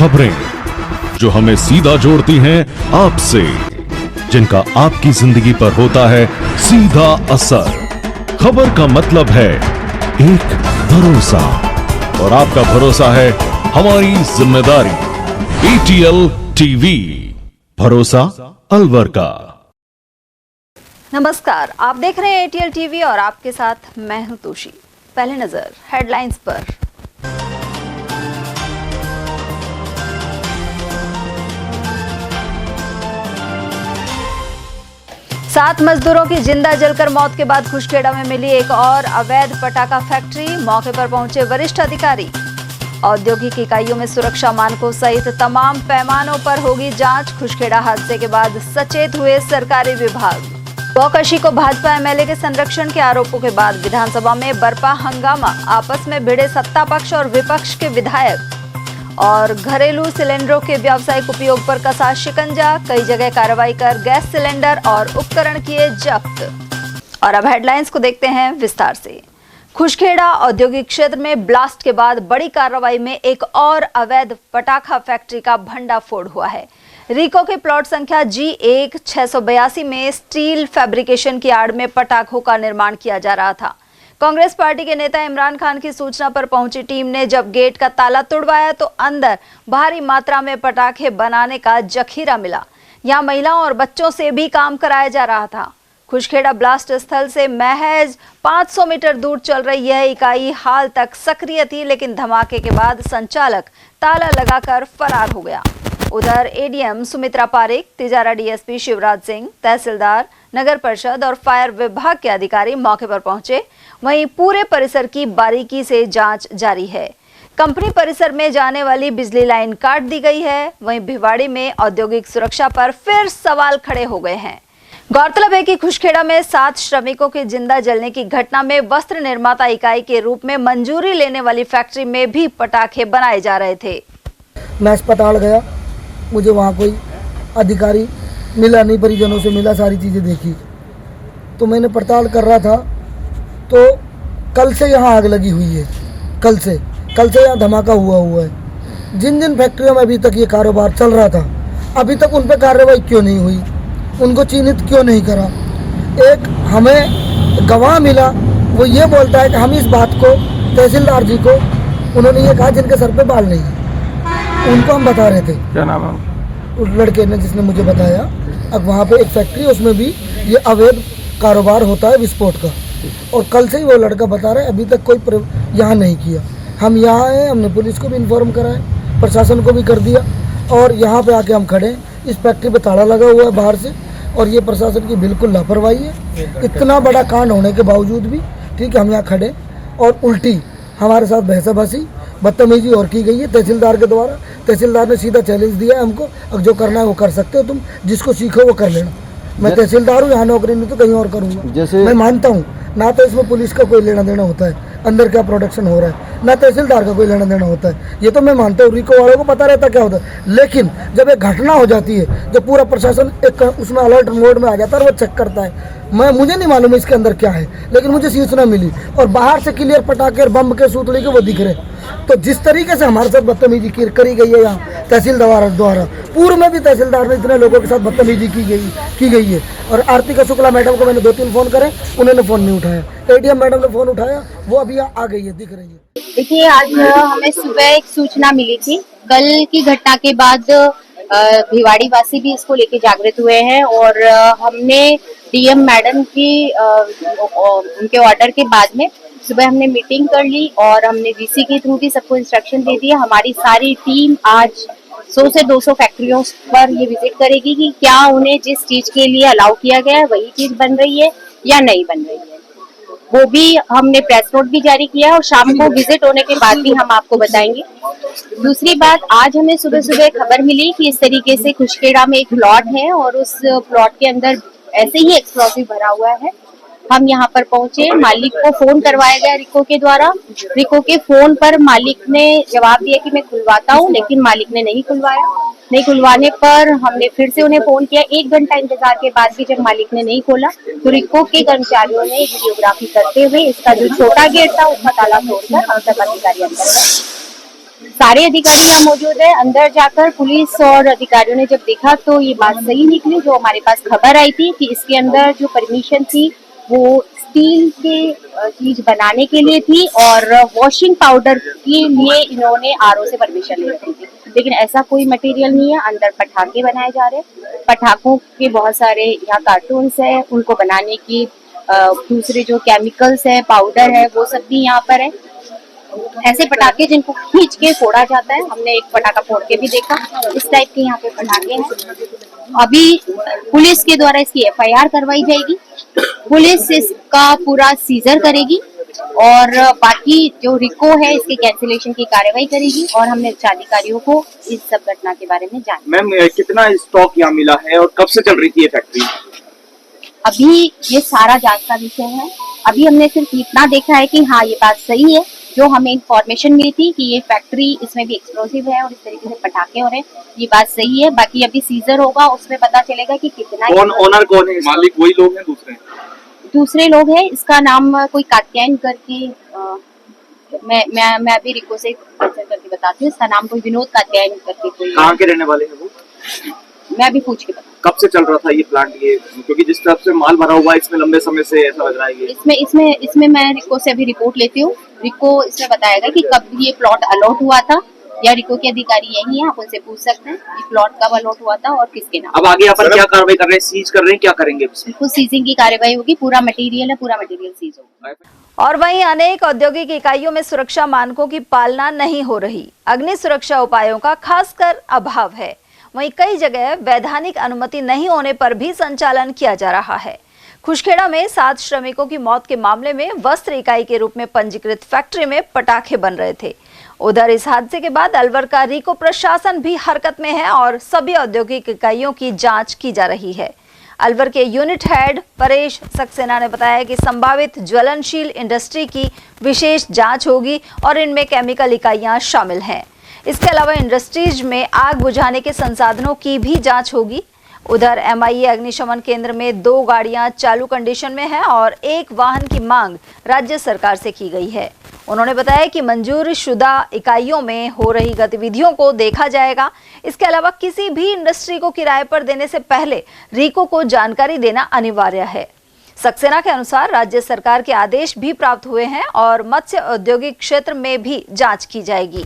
खबरें जो हमें सीधा जोड़ती हैं आपसे, जिनका आपकी जिंदगी पर होता है सीधा असर। खबर का मतलब है एक भरोसा, और आपका भरोसा है हमारी जिम्मेदारी। ATL टीवी, भरोसा अलवर का। नमस्कार, आप देख रहे हैं ATL टीवी और आपके साथ मैं हूं तोशी। पहले नजर हेडलाइंस पर। 7 मजदूरों की जिंदा जलकर मौत के बाद खुशखेड़ा में मिली एक और अवैध पटाखा फैक्ट्री। मौके पर पहुंचे वरिष्ठ अधिकारी। औद्योगिक इकाइयों में सुरक्षा मानकों सहित तमाम पैमानों पर होगी जांच। खुशखेड़ा हादसे के बाद सचेत हुए सरकारी विभाग। गौकशी को भाजपा MLA के संरक्षण के आरोपों के बाद विधानसभा में बरपा हंगामा। आपस में भिड़े सत्ता पक्ष और विपक्ष के विधायक। और घरेलू सिलेंडरों के व्यावसायिक उपयोग पर कसा शिकंजा। कई जगह कार्रवाई कर गैस सिलेंडर और उपकरण किए जब्त। और अब हेडलाइंस को देखते हैं विस्तार से। खुशखेड़ा औद्योगिक क्षेत्र में ब्लास्ट के बाद बड़ी कार्रवाई में एक और अवैध पटाखा फैक्ट्री का भंडाफोड़ हुआ है। रिको के प्लॉट संख्या G1/682 में स्टील फैब्रिकेशन की आड़ में पटाखों का निर्माण किया जा रहा था। कांग्रेस पार्टी के नेता इमरान खान की सूचना पर पहुंची टीम ने जब गेट का ताला तुड़वाया तो अंदर भारी मात्रा में पटाखे बनाने का जखीरा मिला। यहां महिलाओं और बच्चों से भी काम कराया जा रहा था। खुशखेड़ा ब्लास्ट स्थल से महज 500 मीटर दूर चल रही यह इकाई हाल तक सक्रिय थी, लेकिन धमाके के बाद संचालक ताला लगाकर फरार हो गया। उधर ADM सुमित्रा पारेख, तिजारा DSP शिवराज सिंह, तहसीलदार, नगर परिषद और फायर विभाग के अधिकारी मौके पर पहुंचे। वहीं पूरे परिसर की बारीकी से जांच जारी है। कंपनी परिसर में जाने वाली बिजली लाइन काट दी गई है। वहीं भिवाड़ी में औद्योगिक सुरक्षा पर फिर सवाल खड़े हो गए हैं। गौरतलब है कि खुशखेड़ा में 7 श्रमिकों के जिंदा जलने की घटना में वस्त्र निर्माता इकाई के रूप में मंजूरी लेने वाली फैक्ट्री में भी पटाखे बनाए जा रहे थे। मैं अस्पताल गया, मुझे वहाँ कोई अधिकारी मिला नहीं, परिजनों से मिला, सारी चीज़ें देखी तो मैंने पड़ताल कर रहा था तो कल से यहाँ आग लगी हुई है। कल से यहाँ धमाका हुआ है। जिन फैक्ट्रियों में अभी तक ये कारोबार चल रहा था, अभी तक उन पर कार्रवाई क्यों नहीं हुई, उनको चिन्हित क्यों नहीं करा। एक हमें गवाह मिला, वो ये बोलता है कि हम इस बात को तहसीलदार जी को, उन्होंने ये कहा जिनके सर पे बाल नहीं है, उनको हम बता रहे थे। क्या नाम है उस लड़के ने जिसने मुझे बताया। अब वहाँ पे एक फैक्ट्री, उसमें भी ये अवैध कारोबार होता है विस्फोट का, और कल से ही वो लड़का बता रहा है अभी तक कोई यहाँ नहीं किया। हम यहाँ आए, हमने पुलिस को भी इन्फॉर्म करा है, प्रशासन को भी कर दिया, और यहाँ पे आके हम खड़े हैं। इस फैक्ट्री पे ताला लगा हुआ है बाहर से, और ये प्रशासन की बिल्कुल लापरवाही है। इतना बड़ा कांड होने के बावजूद भी ठीक है हम यहाँ खड़े, और उल्टी हमारे साथ बहसाबाजी बदतमीजी और की गई है तहसीलदार के द्वारा। तहसीलदार ने सीधा चैलेंज दिया है हमको, अब जो करना है वो कर सकते हो तुम, जिसको सीखो वो कर लेना। मैं तहसीलदार हूँ, यहाँ नौकरी नहीं तो कहीं और करूँगा। जैसे मैं मानता हूँ ना तो इसमें पुलिस का कोई लेना देना होता है, अंदर क्या प्रोडक्शन हो रहा है, ना तहसीलदार का कोई लेना देना होता है, ये तो मैं मानता हूँ। रिको वालों को पता रहता क्या होता है, लेकिन जब एक घटना हो जाती है, जब पूरा प्रशासन एक उसमें अलर्ट मोड में आ जाता है और वो चेक करता है। मुझे नहीं मालूम इसके अंदर क्या है, लेकिन मुझे सूचना मिली और बाहर से क्लियर पटाखे और बम के सूतले के वो दिख रहे। तो जिस तरीके से हमारे साथ बदतमीजी करी गई है यहाँ तहसीलदार द्वारा, पूर्व में भी तहसीलदार ने इतने लोगों के साथ बदतमीजी की गई है। और आरती शुक्ला मैडम को मैंने 2-3 फ़ोन करे, उन्होंने फ़ोन नहीं उठाया। ADM मैडम ने फ़ोन उठाया, वो अभी यहाँ आ गई है, दिख रही है। देखिए, आज हमें सुबह एक सूचना मिली थी। कल की घटना के बाद भिवाड़ी वासी भी इसको लेके जागृत हुए हैं, और हमने DM मैडम की उनके ऑर्डर के बाद में सुबह हमने मीटिंग कर ली, और हमने VC के थ्रू भी सबको इंस्ट्रक्शन दे दिया। हमारी सारी टीम आज 100 से 200 फैक्ट्रियों पर ये विजिट करेगी कि क्या उन्हें जिस चीज के लिए अलाउ किया गया है वही चीज बन रही है या नहीं बन रही है। वो भी हमने प्रेस नोट भी जारी किया, और शाम को विजिट होने के बाद भी हम आपको बताएंगे। दूसरी बात, आज हमें सुबह सुबह खबर मिली कि इस तरीके से खुशखेड़ा में एक प्लॉट है, और उस प्लॉट के अंदर ऐसे ही एक्सप्लोसिव भरा हुआ है। हम यहाँ पर पहुंचे, मालिक को फोन करवाया गया रिको के द्वारा। रिको के फोन पर मालिक ने जवाब दिया कि मैं खुलवाता हूँ, लेकिन मालिक ने नहीं खुलवाया। नहीं खुलवाने पर हमने फिर से उन्हें फोन किया। 1 घंटा इंतजार के बाद भी जब मालिक ने नहीं खोला तो रिको के कर्मचारियों ने वीडियोग्राफी करते हुए इसका जो छोटा गेट था उसका ताला तोड़कर हम सब अधिकारी अंदर सारे अधिकारी यहाँ मौजूद है। अंदर जाकर पुलिस और अधिकारियों ने जब देखा तो ये बात सही निकली, जो हमारे पास खबर आई थी कि इसके अंदर जो परमिशन थी वो स्टील के चीज बनाने के लिए थी और वॉशिंग पाउडर के लिए इन्होंने आरओ से परमिशन ले रखी थी, लेकिन ऐसा कोई मटेरियल नहीं है। अंदर पटाखे बनाए जा रहे हैं, पटाखों के बहुत सारे यहाँ कार्टून्स है, उनको बनाने की दूसरे जो केमिकल्स है, पाउडर है, वो सब भी यहाँ पर है। ऐसे पटाखे जिनको खींच के फोड़ा जाता है, हमने एक पटाखा फोड़ के भी देखा। इस टाइप के यहाँ पे पटाखे हैं। अभी पुलिस के द्वारा इसकी एफआईआर करवाई जाएगी, पुलिस इसका पूरा सीजर करेगी और बाकी जो रिको है इसके कैंसिलेशन की कार्रवाई करेगी और हमने उच्चाधिकारियों को इस सब घटना के बारे में जाना। मैम कितना स्टॉक यहाँ मिला है और कब से चल रही थी ये फैक्ट्री? अभी ये सारा जांच का विषय है। अभी हमने सिर्फ इतना देखा है कि हाँ ये बात सही है, जो हमें इंफॉर्मेशन मिली थी कि ये फैक्ट्री इसमें भी एक्सप्लोसिव है और इस तरीके से पटाखे हो रहे हैं, ये बात सही है। बाकी अभी सीजर होगा, उसमें पता चलेगा कि कितना। कौन ओनर कौन है, मालिक वही लोग हैं दूसरे लोग हैं। इसका नाम कोई कात्यायन करके मैं अभी रिको से कंसल्ट करके बताती हूँ। इसका नाम कोई विनोद कात्यायन करके कोई। कहाँ के रहने वाले हैं वो? मैं अभी पूछ के बताऊँ। कब से चल रहा था ये प्लांट? ये क्योंकि जिस तरफ से माल भरा हुआ है इसमें लंबे समय से ऐसा लग रहा है। इसमें मैं रिको से अभी रिपोर्ट लेती हूँ। रिको इसमें बताएगा कि कब ये प्लॉट अलॉट हुआ था, या रिको के अधिकारी यही है, आप उनसे पूछ सकते हैं कि प्लॉट कब अलॉट हुआ था और किसके नाम। अब आगे अपन क्या कार्रवाई कर रहे हैं? सीज कर रहे हैं, क्या करेंगे? बिल्कुल सीजिंग की कार्रवाई होगी, पूरा मटेरियल है, पूरा मटेरियल सीज होगा। और वहीं अनेक औद्योगिक इकाइयों में सुरक्षा मानकों की पालना नहीं हो रही, अग्नि सुरक्षा उपायों का खासकर अभाव है। वहीं कई जगह वैधानिक अनुमति नहीं होने पर भी संचालन किया जा रहा है। खुशखेड़ा में 7 श्रमिकों की मौत के मामले में वस्त्र इकाई के रूप में पंजीकृत फैक्ट्री में पटाखे बन रहे थे। उधर इस हादसे के बाद अलवर का रिको प्रशासन भी हरकत में है और सभी औद्योगिक इकाइयों की जांच की जा रही है। अलवर के यूनिट हेड परेश सक्सेना ने बताया कि संभावित ज्वलनशील इंडस्ट्री की विशेष जांच होगी और इनमें केमिकल इकाइयां शामिल हैं। इसके अलावा इंडस्ट्रीज में आग बुझाने के संसाधनों की भी जांच होगी। उधर एमआईए अग्निशमन केंद्र में 2 गाड़ियां चालू कंडीशन में हैं और 1 वाहन की मांग राज्य सरकार से की गई है। उन्होंने बताया कि मंजूर शुदा इकाइयों में हो रही गतिविधियों को देखा जाएगा। इसके अलावा किसी भी इंडस्ट्री को किराए पर देने से पहले रिको को जानकारी देना अनिवार्य है। सक्सेना के अनुसार राज्य सरकार के आदेश भी प्राप्त हुए हैं और मत्स्य औद्योगिक क्षेत्र में भी जांच की जाएगी।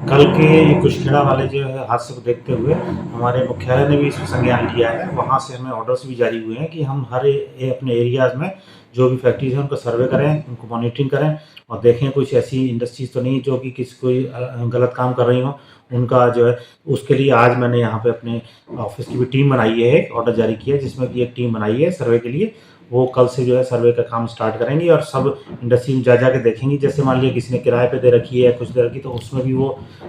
कल के खुशखेड़ा वाले जो है हादसे को देखते हुए हमारे मुख्यालय ने भी इसमें संज्ञान लिया है। वहाँ से हमें ऑर्डर्स भी जारी हुए हैं कि हम हर अपने एरियाज़ में जो भी फैक्ट्रीज हैं उनका सर्वे करें, उनको मॉनिटरिंग करें और देखें कुछ ऐसी इंडस्ट्रीज तो नहीं जो कि किसी कोई गलत काम कर रही हो, उनका जो है उसके लिए आज मैंने यहाँ पे अपने ऑफिस की भी टीम बनाई है, ऑर्डर जारी किया है जिसमें कि एक टीम बनाई है सर्वे के लिए। वो कल से जो है सर्वे का काम स्टार्ट करेंगे और सब इंडस्ट्री में जा के देखेंगे। जैसे मान लिया किसी ने किराए पे दे रखी है, कुछ दे रखी, तो उसमें भी वो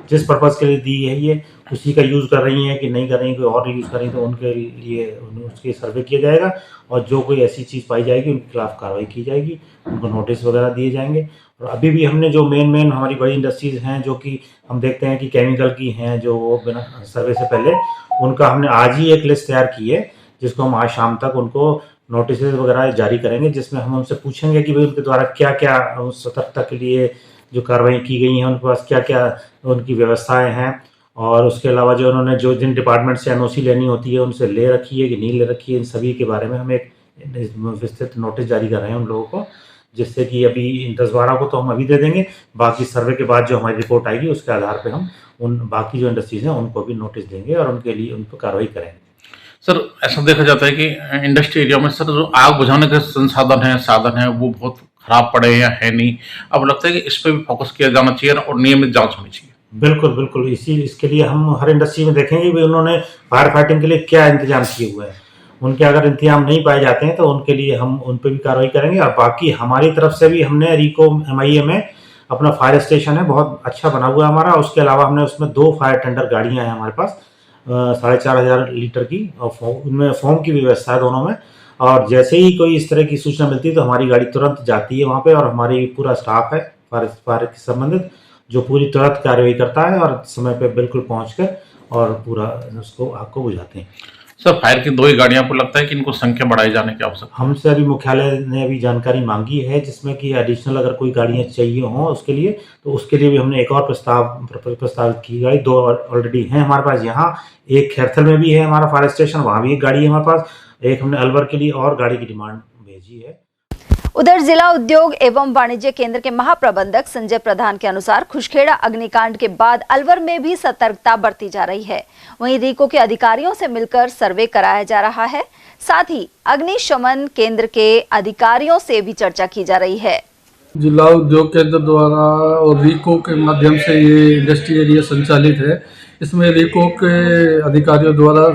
जिस पर्पज़ के लिए दी है ये उसी का यूज़ कर रही हैं कि नहीं कर रही हैं, कोई और यूज़ कर रही हैं, तो उनके लिए उसके सर्वे किया जाएगा और जो कोई ऐसी चीज़ पाई जाएगी उनके खिलाफ कार्रवाई की जाएगी, उनको नोटिस वगैरह दिए जाएंगे। और अभी भी हमने जो मेन हमारी बड़ी इंडस्ट्रीज़ हैं जो कि हम देखते हैं कि केमिकल की हैं, जो वो बिना सर्वे से पहले उनका हमने आज ही एक लिस्ट तैयार की है जिसको हम आज शाम तक उनको नोटिस वगैरह जारी करेंगे, जिसमें हम उनसे पूछेंगे कि भाई उनके द्वारा क्या क्या सतर्कता के लिए जो कार्रवाई की गई हैं, उनके पास क्या क्या उनकी व्यवस्थाएं हैं और उसके अलावा जो उन्होंने जो जिन डिपार्टमेंट से एनओसी लेनी होती है उनसे ले रखी है कि नहीं ले रखी है, इन सभी के बारे में हम एक विस्तृत नोटिस जारी कर रहे हैं उन लोगों को, जिससे कि अभी 10-12 को तो हम अभी दे देंगे, बाकी सर्वे के बाद जो हमारी रिपोर्ट आएगी उसके आधार पर हम उन बाकी जो इंडस्ट्रीज़ हैं उनको भी नोटिस देंगे और उनके लिए उन पर कार्रवाई करेंगे। सर ऐसा देखा जाता है कि इंडस्ट्री एरिया में सर जो आग बुझाने के संसाधन है, साधन है, वो बहुत खराब पड़े हैं, है नहीं। अब लगता है कि इस पर भी फोकस किया जाना चाहिए और नियमित जांच होनी चाहिए। बिल्कुल इसके लिए हम हर इंडस्ट्री में देखेंगे भी उन्होंने फायर फाइटिंग के लिए क्या इंतजाम किए हुए हैं। उनके अगर इंतजाम नहीं पाए जाते हैं तो उनके लिए हम उन पर भी कार्रवाई करेंगे। और बाकी हमारी तरफ से भी हमने रिको एमआईए में अपना फायर स्टेशन है, बहुत अच्छा बना हुआ है हमारा। उसके अलावा हमने उसमें 2 फायर टेंडर गाड़ियाँ हैं हमारे पास 4,500 लीटर की, और उनमें फोम की व्यवस्था है दोनों में। और जैसे ही कोई इस तरह की सूचना मिलती है तो हमारी गाड़ी तुरंत जाती है वहाँ पे और हमारी पूरा स्टाफ है फायर से संबंधित जो पूरी तुरंत कार्रवाई करता है और समय पे बिल्कुल पहुँचकर और पूरा उसको आग को बुझाते हैं। सर फायर की 2 ही गाड़ियां, आपको लगता है कि इनको संख्या बढ़ाई जाने की आवश्यकता? हमसे अभी मुख्यालय ने अभी जानकारी मांगी है जिसमें कि एडिशनल अगर कोई गाड़ियां चाहिए हों उसके लिए, तो उसके लिए भी हमने एक और प्रस्तावित की गाड़ी 2 ऑलरेडी हैं हमारे पास। यहाँ एक खैरथल में भी है हमारा फायर स्टेशन, वहाँ भी एक गाड़ी है हमारे पास। एक हमने अलवर के लिए और गाड़ी की डिमांड भेजी है। उधर जिला उद्योग एवं वाणिज्य केंद्र के महाप्रबंधक संजय प्रधान के अनुसार खुशखेड़ा अग्निकांड के बाद अलवर में भी सतर्कता बरती जा रही है। वहीं रीको के अधिकारियों से मिलकर सर्वे कराया जा रहा है। साथ ही अग्निशमन केंद्र के अधिकारियों से भी चर्चा की जा रही है। जिला उद्योग केंद्र द्वारा और रीको के माध्यम से ये इंडस्ट्री एरिया संचालित है। इसमें रीको के अधिकारियों द्वारा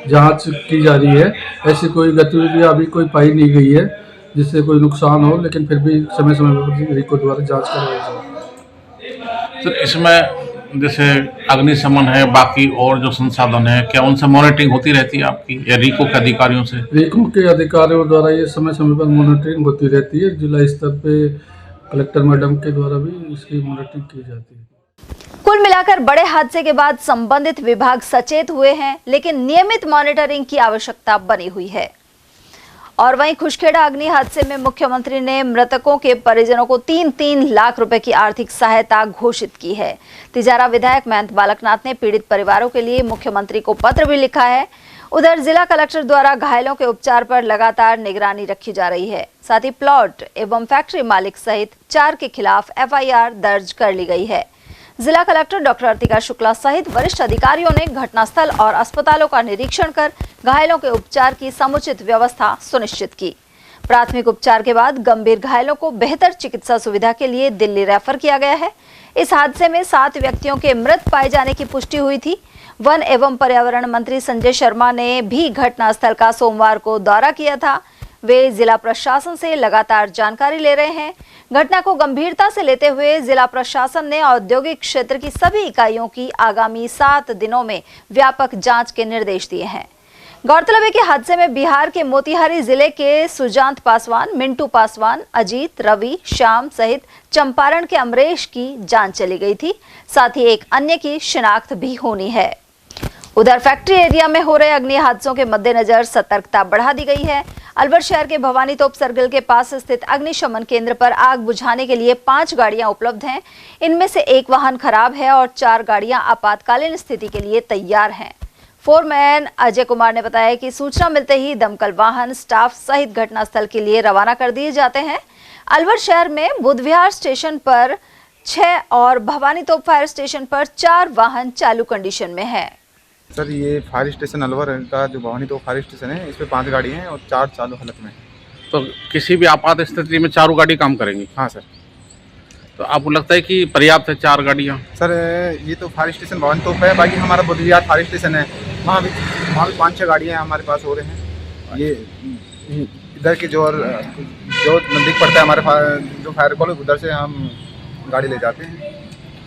जांच की जा रही है। ऐसी कोई गतिविधि अभी कोई पाई नहीं गई है जिससे कोई नुकसान हो, लेकिन फिर भी समय समय पर रीको द्वारा जांच करवाई जाए। सर इसमें जैसे अग्निशमन है, बाकी और जो संसाधन है, क्या उनसे मॉनिटरिंग होती रहती है आपकी या रीको के अधिकारियों से? रीको के अधिकारियों द्वारा ये समय समय पर मॉनिटरिंग होती रहती है। जिला स्तर पे कलेक्टर मैडम के द्वारा भी इसकी मॉनिटरिंग की जाती है। कुल मिलाकर बड़े हादसे के बाद संबंधित विभाग सचेत हुए हैं, लेकिन नियमित मॉनिटरिंग की आवश्यकता बनी हुई है। और वहीं खुशखेड़ा अग्नि हादसे में मुख्यमंत्री ने मृतकों के परिजनों को 3-3 लाख रुपए की आर्थिक सहायता घोषित की है। तिजारा विधायक महंत बालकनाथ ने पीड़ित परिवारों के लिए मुख्यमंत्री को पत्र भी लिखा है। उधर जिला कलेक्टर द्वारा घायलों के उपचार पर लगातार निगरानी रखी जा रही है। साथ ही प्लॉट एवं फैक्ट्री मालिक सहित 4 के खिलाफ FIR दर्ज कर ली गई है। जिला कलेक्टर डॉक्टर अर्तिका शुक्ला सहित वरिष्ठ अधिकारियों ने घटनास्थल और अस्पतालों का निरीक्षण कर घायलों के उपचार की समुचित व्यवस्था सुनिश्चित की। प्राथमिक उपचार के बाद गंभीर घायलों को बेहतर चिकित्सा सुविधा के लिए दिल्ली रेफर किया गया है। इस हादसे में 7 व्यक्तियों के मृत पाए जाने की पुष्टि हुई थी। वन एवं पर्यावरण मंत्री संजय शर्मा ने भी घटनास्थल का सोमवार को दौरा किया था। वे जिला प्रशासन से लगातार जानकारी ले रहे हैं। घटना को गंभीरता से लेते हुए जिला प्रशासन ने औद्योगिक क्षेत्र की सभी इकाइयों की आगामी 7 दिनों में व्यापक जांच के निर्देश दिए हैं। गौरतलब है कि हादसे में बिहार के मोतिहारी जिले के सुजांत पासवान, मिंटू पासवान, अजीत, रवि, श्याम सहित चंपारण के अमरेश की जान चली गई थी। साथ ही एक अन्य की शिनाख्त भी होनी है। उधर फैक्ट्री एरिया में हो रहे अग्नि हादसों के मद्देनजर सतर्कता बढ़ा दी गई है। अलवर शहर के भवानी तोप सर्कल के पास स्थित अग्निशमन केंद्र पर आग बुझाने के लिए 5 गाड़ियां उपलब्ध हैं। इनमें से 1 वाहन खराब है और 4 गाड़ियां आपातकालीन स्थिति के लिए तैयार हैं। फोरमैन अजय कुमार ने बताया कि सूचना मिलते ही दमकल वाहन, स्टाफ सहित घटनास्थल के लिए रवाना कर दिए जाते हैं। अलवर शहर में बुधविहार स्टेशन पर 6 और भवानी तोप फायर स्टेशन पर 4 वाहन चालू कंडीशन में है। सर ये फायर स्टेशन अलवर का जो भवानी तो फायर स्टेशन है, इस पे 5 गाड़ी हैं और 4 चालू हालत में। तो किसी भी आपात स्थिति में 4 गाड़ी काम करेंगी? हाँ सर। तो आपको लगता है कि पर्याप्त है 4 गाड़ियाँ? सर ये तो फायर स्टेशन भवानी तो है, बाकी हमारा बुधविहार फायर स्टेशन है, वहाँ भी 5-6 गाड़ियाँ हमारे पास हो रहे हैं। ये इधर के जो नज़दीक पड़ता है हमारे जो फायर कॉलेज, उधर से हम गाड़ी ले जाते हैं।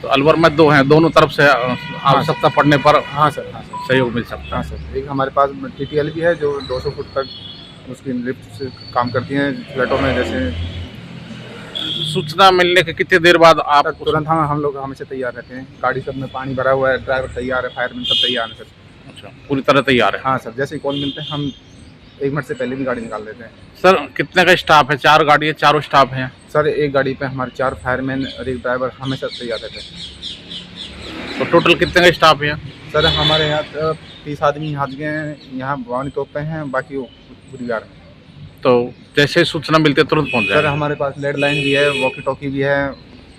तो अलवर में 2 हैं, दोनों तरफ से आवश्यकता पड़ने पर हाँ सर सहयोग मिल सकता है। हाँ सर। एक हमारे पास TTL भी है जो 200 फुट तक उसकी लिफ्ट से काम करती हैं फ्लैटों में। जैसे सूचना मिलने के कितने देर बाद आप तुरंत हम लोग हमेशा तैयार रहते हैं। गाड़ी सब में पानी भरा हुआ है, ड्राइवर तैयार है, फायरमैन सब तैयार है सर। अच्छा, पूरी तरह तैयार है? हाँ सर, जैसे ही कॉल मिलते हैं हम 1 मिनट से पहले भी गाड़ी निकाल देते हैं। सर कितने का स्टाफ है? 4 गाड़ी है, चारों स्टाफ हैं? सर एक गाड़ी पे हमारे 4 फायरमैन और 1 ड्राइवर हमेशा तैयार रहते हैं। तो टोटल कितने का स्टाफ है? सर हमारे यहाँ 30 आदमी हाथ गए हैं, यहाँ भवानी तोप पे हैं, बाकी वो बुधविहार में। तो जैसे सूचना मिलती है तुरंत पहुँच जाए? सर हमारे पास लेड लाइन भी है, वॉकी टॉकी भी है,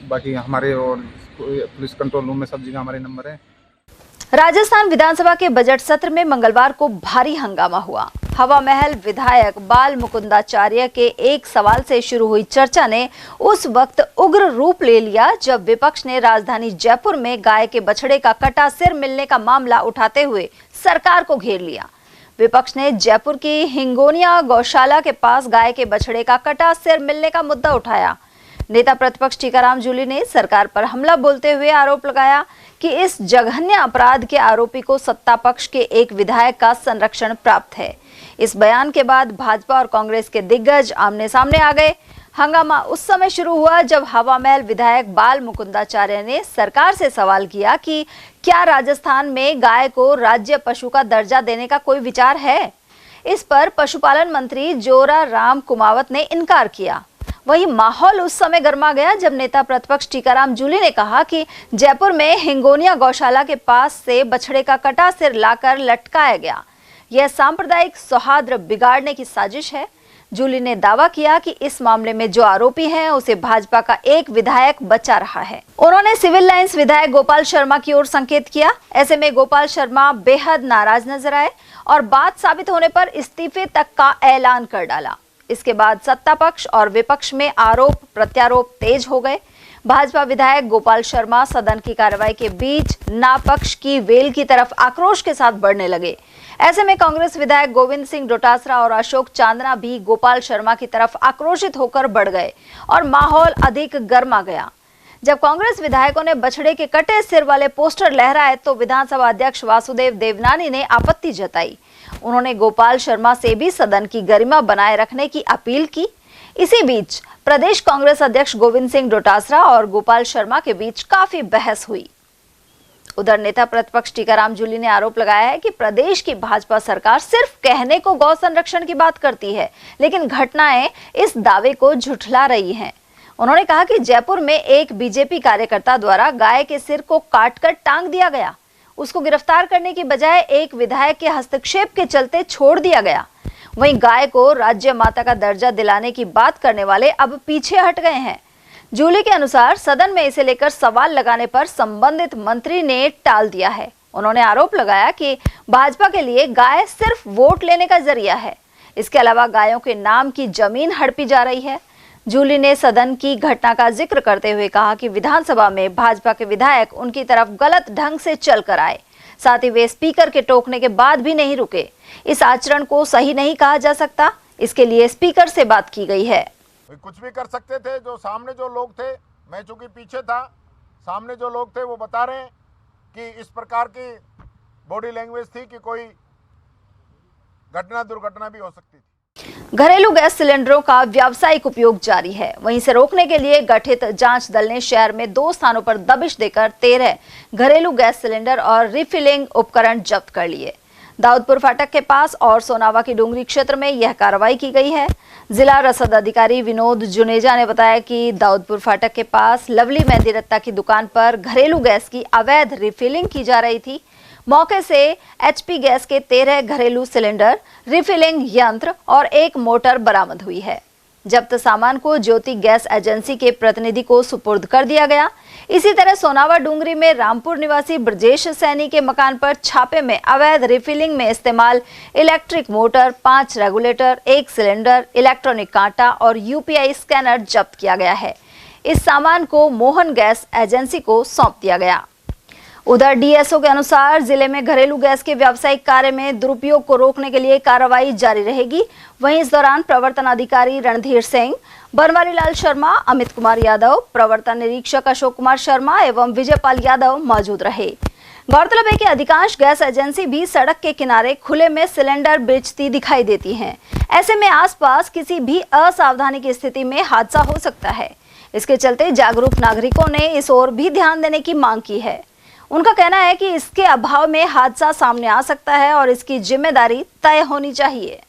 बाकी हमारे और पुलिस कंट्रोल रूम में सब जगह हमारे नंबर है। राजस्थान विधानसभा के बजट सत्र में मंगलवार को भारी हंगामा हुआ। हवा महल विधायक बाल मुकुंदाचार्य के एक सवाल से शुरू हुई चर्चा ने उस वक्त उग्र रूप ले लिया जब विपक्ष ने राजधानी जयपुर में गाय के बछड़े का कटा सिर मिलने का मामला उठाते हुए सरकार को घेर लिया। विपक्ष ने जयपुर की हिंगोनिया गौशाला के पास गाय के बछड़े का कटा सिर मिलने का मुद्दा उठाया। नेता प्रतिपक्ष टीकाराम जूली ने सरकार पर हमला बोलते हुए आरोप लगाया कि इस जघन्य अपराध के आरोपी को सत्ता पक्ष के एक विधायक का संरक्षण प्राप्त है। इस बयान के बाद भाजपा और कांग्रेस के दिग्गज आमने सामने आ गए। हंगामा उस समय शुरू हुआ जब हवा महल विधायक बाल मुकुंदाचार्य ने सरकार से सवाल किया कि क्या राजस्थान में गाय को राज्य पशु का दर्जा देने का कोई विचार है? इस पर पशुपालन मंत्री जोरा राम कुमावत ने इनकार किया। वही माहौल उस समय गर्मा गया जब नेता प्रतिपक्ष टीकाराम जूली ने कहा कि जयपुर में हिंगोनिया गौशाला के पास से बछड़े का कटा सिर लाकर लटकाया गया। यह सांप्रदायिक सौहार्द बिगाड़ने की साजिश है। जूली ने दावा किया कि इस मामले में जो आरोपी है उसे भाजपा का एक विधायक बचा रहा है। उन्होंने सिविल लाइंस विधायक गोपाल शर्मा की ओर संकेत किया। ऐसे में गोपाल शर्मा बेहद नाराज नजर आए और बात साबित होने पर इस्तीफे तक का ऐलान कर डाला। इसके बाद सत्ता पक्ष और विपक्ष में आरोप प्रत्यारोप तेज हो गए। भाजपा विधायक गोपाल शर्मा सदन की कार्रवाई के बीच नापक्ष की वेल की तरफ आक्रोश के साथ बढ़ने लगे। ऐसे में कांग्रेस विधायक गोविंद सिंह डोटासरा और अशोक चांदना भी गोपाल शर्मा की तरफ आक्रोशित होकर बढ़ गए और माहौल अधिक गर्मा गया। जब कांग्रेस विधायकों ने बछड़े के कटे सिर वाले पोस्टर लहराए तो विधानसभा अध्यक्ष वासुदेव देवनानी ने आपत्ति जताई। उन्होंने गोपाल शर्मा से भी सदन की गरिमा बनाए रखने की अपील की। इसी बीच प्रदेश कांग्रेस अध्यक्ष गोविंद सिंह डोटासरा और गोपाल शर्मा के बीच काफी बहस हुई। उधर नेता प्रतिपक्ष टीकाराम जूली ने आरोप लगाया है कि प्रदेश की भाजपा सरकार सिर्फ कहने को गौ संरक्षण की बात करती है, लेकिन घटनाएं इस दावे को झुठला रही हैं। उन्होंने कहा कि जयपुर में एक बीजेपी कार्यकर्ता द्वारा गाय के सिर को काटकर टांग दिया गया। उसको गिरफ्तार करने की बजाय एक विधायक के हस्तक्षेप के चलते छोड़ दिया गया। वहीं गाय को राज्य माता का दर्जा दिलाने की बात करने वाले अब पीछे हट गए हैं। जूली के अनुसार सदन में इसे लेकर सवाल लगाने पर संबंधित मंत्री ने टाल दिया है। उन्होंने आरोप लगाया कि भाजपा के लिए गाय सिर्फ वोट लेने का जरिया है। इसके अलावा गायों के नाम की जमीन हड़पी जा रही है। जूली ने सदन की घटना का जिक्र करते हुए कहा कि विधानसभा में भाजपा के विधायक उनकी तरफ गलत ढंग से चलकर आए, साथ ही वे स्पीकर के टोकने के बाद भी नहीं रुके। इस आचरण को सही नहीं कहा जा सकता। इसके लिए स्पीकर से बात की गई है। कुछ भी कर सकते थे। जो सामने जो लोग थे, मैं चूंकि पीछे था, सामने जो लोग थे वो बता रहे हैं कि इस प्रकार की बॉडी लैंग्वेज थी कि कोई घटना दुर्घटना भी हो सकती थी। घरेलू गैस सिलेंडरों का व्यावसायिक उपयोग जारी है। वहीं इसे रोकने के लिए गठित जांच दल ने शहर में 2 स्थानों पर दबिश देकर 13 घरेलू गैस सिलेंडर और रिफिलिंग उपकरण जब्त कर लिए। दाऊदपुर फाटक के पास और सोनावा की डूंगरी क्षेत्र में यह कार्रवाई की गई है। जिला रसद अधिकारी विनोद जुनेजा ने बताया कि दाऊदपुर फाटक के पास लवली मेहंदी रत्ता की दुकान पर घरेलू गैस की अवैध रिफिलिंग की जा रही थी। मौके से एचपी गैस के 13 घरेलू सिलेंडर, रिफिलिंग यंत्र और एक मोटर बरामद हुई है। जब्त सामान को ज्योति गैस एजेंसी के प्रतिनिधि को सुपुर्द कर दिया गया। इसी तरह सोनावा डूंगरी में रामपुर निवासी ब्रजेश सैनी के मकान पर छापे में अवैध रिफिलिंग में इस्तेमाल electric motor, 5 regulator, 1 cylinder, electronic कांटा और यूपीआई स्कैनर जब्त किया गया है। इस सामान को मोहन गैस एजेंसी को सौंप दिया गया। उधर डीएसओ के अनुसार जिले में घरेलू गैस के व्यावसायिक कार्य में दुरुपयोग को रोकने के लिए कार्रवाई जारी रहेगी। वहीं इस दौरान प्रवर्तन अधिकारी रणधीर सिंह, बनवारी लाल शर्मा, अमित कुमार यादव, प्रवर्तन निरीक्षक अशोक कुमार शर्मा एवं विजयपाल यादव मौजूद रहे। गौरतलब है कि अधिकांश गैस एजेंसी भी सड़क के किनारे खुले में सिलेंडर बेचती दिखाई देती हैं। ऐसे में आसपास किसी भी असावधानी की स्थिति में हादसा हो सकता है। इसके चलते जागरूक नागरिकों ने इस ओर भी ध्यान देने की मांग की है। उनका कहना है कि इसके अभाव में हादसा सामने आ सकता है और इसकी जिम्मेदारी तय होनी चाहिए।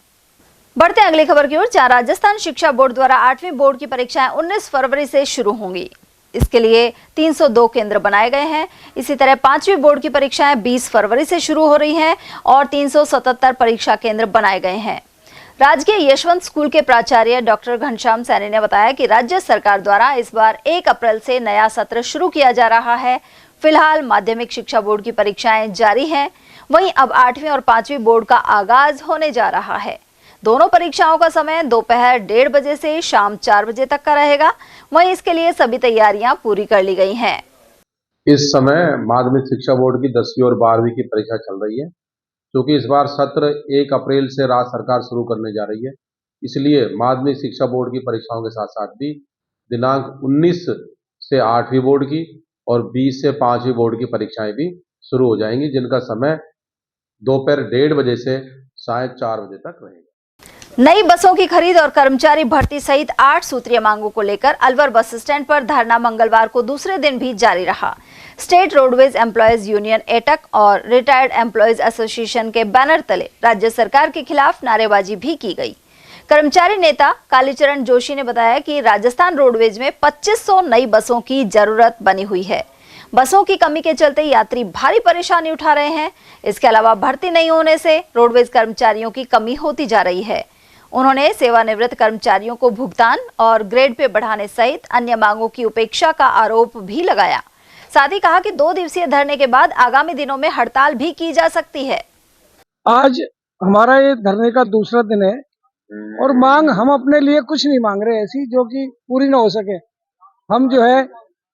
बढ़ते हैं अगली खबर की ओर। जहां राजस्थान शिक्षा बोर्ड द्वारा 8वीं बोर्ड की परीक्षाएं 19 फरवरी से शुरू होंगी। इसके लिए 302 केंद्र बनाए गए हैं। इसी तरह 5वीं बोर्ड की परीक्षाएं 20 फरवरी से शुरू हो रही हैं और 377 परीक्षा केंद्र बनाए गए हैं। राजकीय यशवंत स्कूल के प्राचार्य डॉक्टर घनश्याम सैनी ने बताया कि राज्य सरकार द्वारा इस बार 1 अप्रैल से नया सत्र शुरू किया जा रहा है। फिलहाल माध्यमिक शिक्षा बोर्ड की परीक्षाएं जारी हैं। वहीं अब 8वीं और 5वीं बोर्ड का आगाज होने जा रहा है। दोनों परीक्षाओं का समय दोपहर 1:30 बजे से शाम 4 बजे तक का रहेगा। वहीं इसके लिए सभी तैयारियां पूरी कर ली गई हैं। इस समय माध्यमिक शिक्षा बोर्ड की 10वीं और 12वीं की परीक्षा चल रही है। क्योंकि इस बार सत्र 1 अप्रैल से राज्य सरकार शुरू करने जा रही है, इसलिए माध्यमिक शिक्षा बोर्ड की परीक्षाओं के साथ साथ भी दिनांक 19 से 8वीं बोर्ड की और 20 से 5वीं बोर्ड की परीक्षाएं भी शुरू हो जाएंगी, जिनका समय दोपहर 1:30 बजे से साढ़े 4 बजे तक रहेगा। नई बसों की खरीद और कर्मचारी भर्ती सहित 8 सूत्रीय मांगों को लेकर अलवर बस स्टैंड पर धरना मंगलवार को दूसरे दिन भी जारी रहा। State roadways employees union AITUC और रिटायर्ड एम्प्लॉयज एसोसिएशन के बैनर तले राज्य सरकार के खिलाफ नारेबाजी भी की गई। कर्मचारी नेता कालीचरण जोशी ने बताया कि राजस्थान रोडवेज में 2500 नई बसों की जरूरत बनी हुई है। बसों की कमी के चलते यात्री भारी परेशानी उठा रहे हैं। इसके अलावा भर्ती नहीं होने से रोडवेज कर्मचारियों की कमी होती जा रही है। उन्होंने सेवानिवृत्त कर्मचारियों को भुगतान और ग्रेड पे बढ़ाने सहित अन्य मांगों की उपेक्षा का आरोप भी लगाया। साथ ही कहा कि 2 दिवसीय धरने के बाद आगामी दिनों में हड़ताल भी की जा सकती है। आज हमारा ये धरने का दूसरा दिन है और मांग हम अपने लिए कुछ नहीं मांग रहे ऐसी जो कि पूरी ना हो सके। हम जो है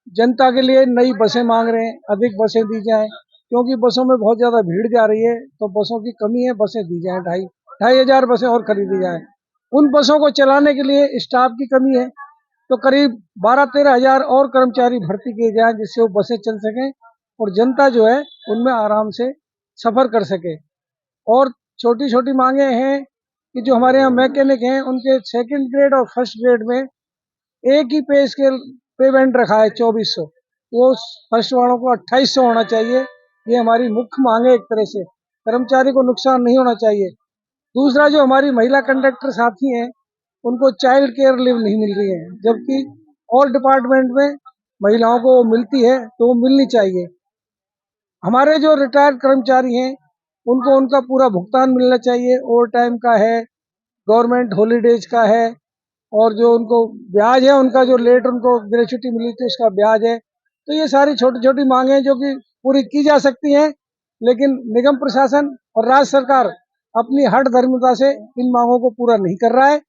जनता के लिए नई बसें मांग रहे हैं, अधिक बसें दी जाएं क्योंकि बसों में बहुत ज्यादा भीड़ जा रही है, तो बसों की कमी है, बसें दी जाएं। 2,500 बसें और खरीदी जाएं। उन बसों को चलाने के लिए स्टाफ की कमी है, तो करीब 12-13 हजार और कर्मचारी भर्ती किए जाएं जिससे वो बसें चल सकें और जनता जो है उनमें आराम से सफर कर सके। और छोटी छोटी मांगे हैं कि जो हमारे यहाँ मैकेनिक हैं उनके 2nd ग्रेड और 1st ग्रेड में एक ही पे स्केल पेमेंट रखा है 2400, वो फर्स्ट वालों को 2800 होना चाहिए। ये हमारी मुख्य मांग है। एक तरह से कर्मचारी को नुकसान नहीं होना चाहिए। दूसरा, जो हमारी महिला कंडक्टर साथी हैं उनको चाइल्ड केयर लीव नहीं मिल रही है, जबकि और डिपार्टमेंट में महिलाओं को वो मिलती है तो वो मिलनी चाहिए। हमारे जो रिटायर्ड कर्मचारी हैं उनको उनका पूरा भुगतान मिलना चाहिए। ओवर टाइम का है, गवर्नमेंट हॉलीडेज का है, और जो उनको ब्याज है उनका जो लेट उनको ग्रेच्युटी मिली थी उसका ब्याज है। तो ये सारी छोटी छोटी मांगे हैं जो कि पूरी की जा सकती हैं, लेकिन निगम प्रशासन और राज्य सरकार अपनी हठ धर्मिता से इन मांगों को पूरा नहीं कर रहा है।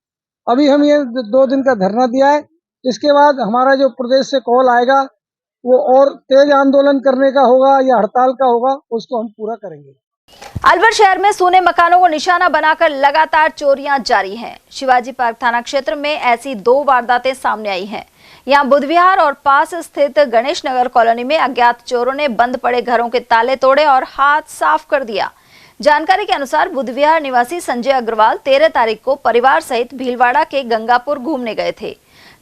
अभी हम ये 2 दिन का धरना दिया है, इसके बाद हमारा जो प्रदेश से कॉल आएगा वो और तेज आंदोलन करने का होगा या हड़ताल का होगा, उसको हम पूरा करेंगे। अलवर शहर में सूने मकानों को निशाना बनाकर लगातार चोरियां जारी हैं। शिवाजी पार्क थाना क्षेत्र में ऐसी 2 वारदातें सामने आई हैं। यहां बुद्ध विहार और पास स्थित गणेश नगर कॉलोनी में अज्ञात चोरों ने बंद पड़े घरों के ताले तोड़े और हाथ साफ कर दिया। जानकारी के अनुसार बुद्ध विहार निवासी संजय अग्रवाल 13 तारीख को परिवार सहित भीलवाड़ा के गंगापुर घूमने गए थे।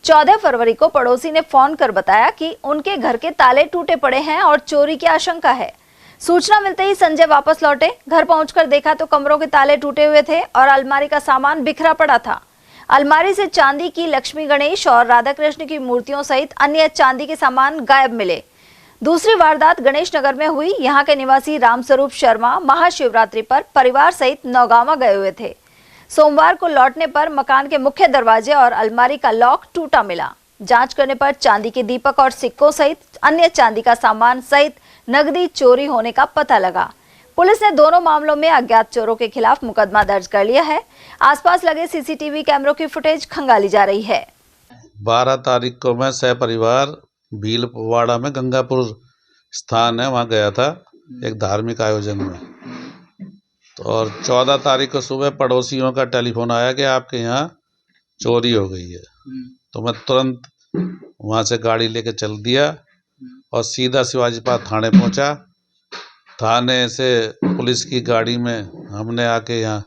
14 फरवरी को पड़ोसी ने फोन कर बताया कि उनके घर के ताले टूटे पड़े हैं और चोरी की आशंका है। सूचना मिलते ही संजय वापस लौटे। घर पहुंचकर देखा तो कमरों के ताले टूटे हुए थे और अलमारी का सामान बिखरा पड़ा था। अलमारी से चांदी की लक्ष्मी गणेश और राधा कृष्ण की मूर्तियों सहित अन्य चांदी के सामान गायब मिले। दूसरी वारदात गणेश नगर में हुई। यहाँ के निवासी रामस्वरूप शर्मा महाशिवरात्रि पर परिवार सहित नौगावा गए हुए थे। सोमवार को लौटने पर मकान के मुख्य दरवाजे और अलमारी का लॉक टूटा मिला। जांच करने पर चांदी के दीपक और सिक्कों सहित अन्य चांदी का सामान सहित नकदी चोरी होने का पता लगा। पुलिस ने दोनों मामलों में अज्ञात चोरों के खिलाफ मुकदमा दर्ज कर लिया है। आसपास लगे सीसीटीवी कैमरों की फुटेज खंगाली जा रही है। 12 तारीख को मैं सहपरिवार भीलवाड़ा में गंगापुर स्थान है वहाँ गया था एक धार्मिक आयोजन में। तो और 14 तारीख को सुबह पड़ोसियों का टेलीफोन आया कि आपके यहाँ चोरी हो गई है। तो मैं तुरंत वहाँ से गाड़ी लेके चल दिया और सीधा शिवाजी पार्क थाने पहुँचा। थाने से पुलिस की गाड़ी में हमने आके यहाँ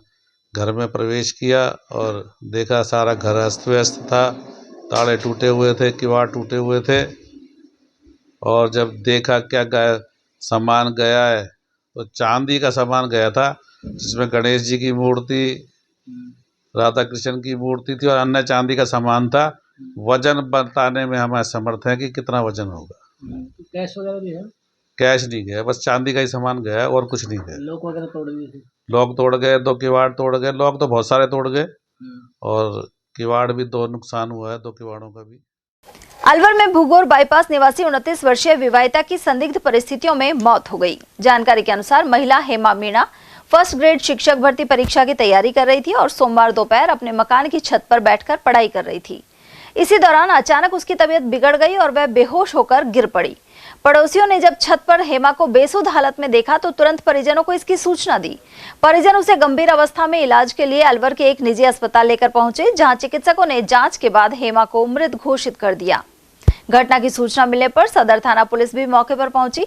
घर में प्रवेश किया और देखा सारा घर अस्त व्यस्त था, ताले टूटे हुए थे, किवाड़ टूटे हुए थे। और जब देखा क्या सामान गया है तो चांदी का सामान गया था जिसमें गणेश जी की मूर्ति, राधा कृष्ण की मूर्ति थी और अन्य चांदी का सामान था। वजन बताने में हम असमर्थ हैं कि कितना वजन होगा। कैश वगैरह भी है? कैश नहीं गया, बस चांदी का ही सामान गया है और कुछ नहीं गया। लोग वगैरह तोड़ दिए थे? लोग तोड़ गए, 2 किवाड़ तोड़ गए। लोग तो बहुत सारे तोड़ गए और किवाड़ भी 2 नुकसान हुआ है, 2 किवाड़ों का भी। अलवर में भूगोर बाईपास निवासी 29 वर्षीय विवाहिता की संदिग्ध परिस्थितियों में मौत हो गई। जानकारी के अनुसार महिला हेमा मीणा 1st ग्रेड शिक्षक भर्ती परीक्षा की तैयारी कर रही थी और सोमवार दोपहर अपने मकान की छत पर बैठकर पढ़ाई कर रही थी। इसी दौरान अचानक उसकी तबीयत बिगड़ गई और वह बेहोश होकर गिर पड़ी। पड़ोसियों ने जब छत पर हेमा को बेसुध हालत में देखा तो तुरंत परिजनों को इसकी सूचना दी। परिजन उसे गंभीर अवस्था में इलाज के लिए अलवर के एक निजी अस्पताल लेकर पहुंचे, जहां चिकित्सकों ने जांच के बाद हेमा को मृत घोषित कर दिया। घटना की सूचना मिलने पर सदर थाना पुलिस भी मौके पर पहुंची।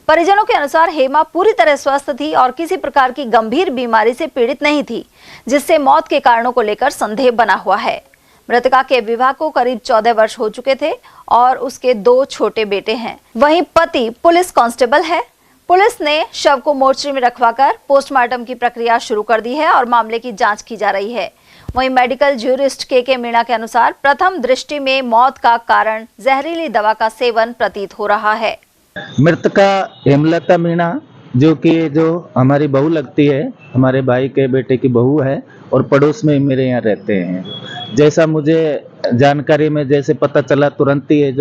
परिजनों के अनुसार हेमा पूरी तरह स्वस्थ थी और किसी प्रकार की गंभीर बीमारी से पीड़ित नहीं थी, जिससे मौत के कारणों को लेकर संदेह बना हुआ है। मृतका के विवाह को करीब 14 वर्ष हो चुके थे और उसके 2 छोटे बेटे हैं। वहीं पति पुलिस कांस्टेबल है। पुलिस ने शव को मोर्चरी में रखवाकर पोस्टमार्टम की प्रक्रिया शुरू कर दी है और मामले की जांच की जा रही है। वहीं मेडिकल ज्यूरिस्ट के मीणा के अनुसार प्रथम दृष्टि में मौत का कारण जहरीली दवा का सेवन प्रतीत हो रहा है। मृतका हेमलता मीणा जो हमारी बहू लगती है, हमारे भाई के बेटे की बहू है और पड़ोस में मेरे यहाँ रहते हैं। जैसा मुझे जानकारी में जैसे पता चला तुरंत ही है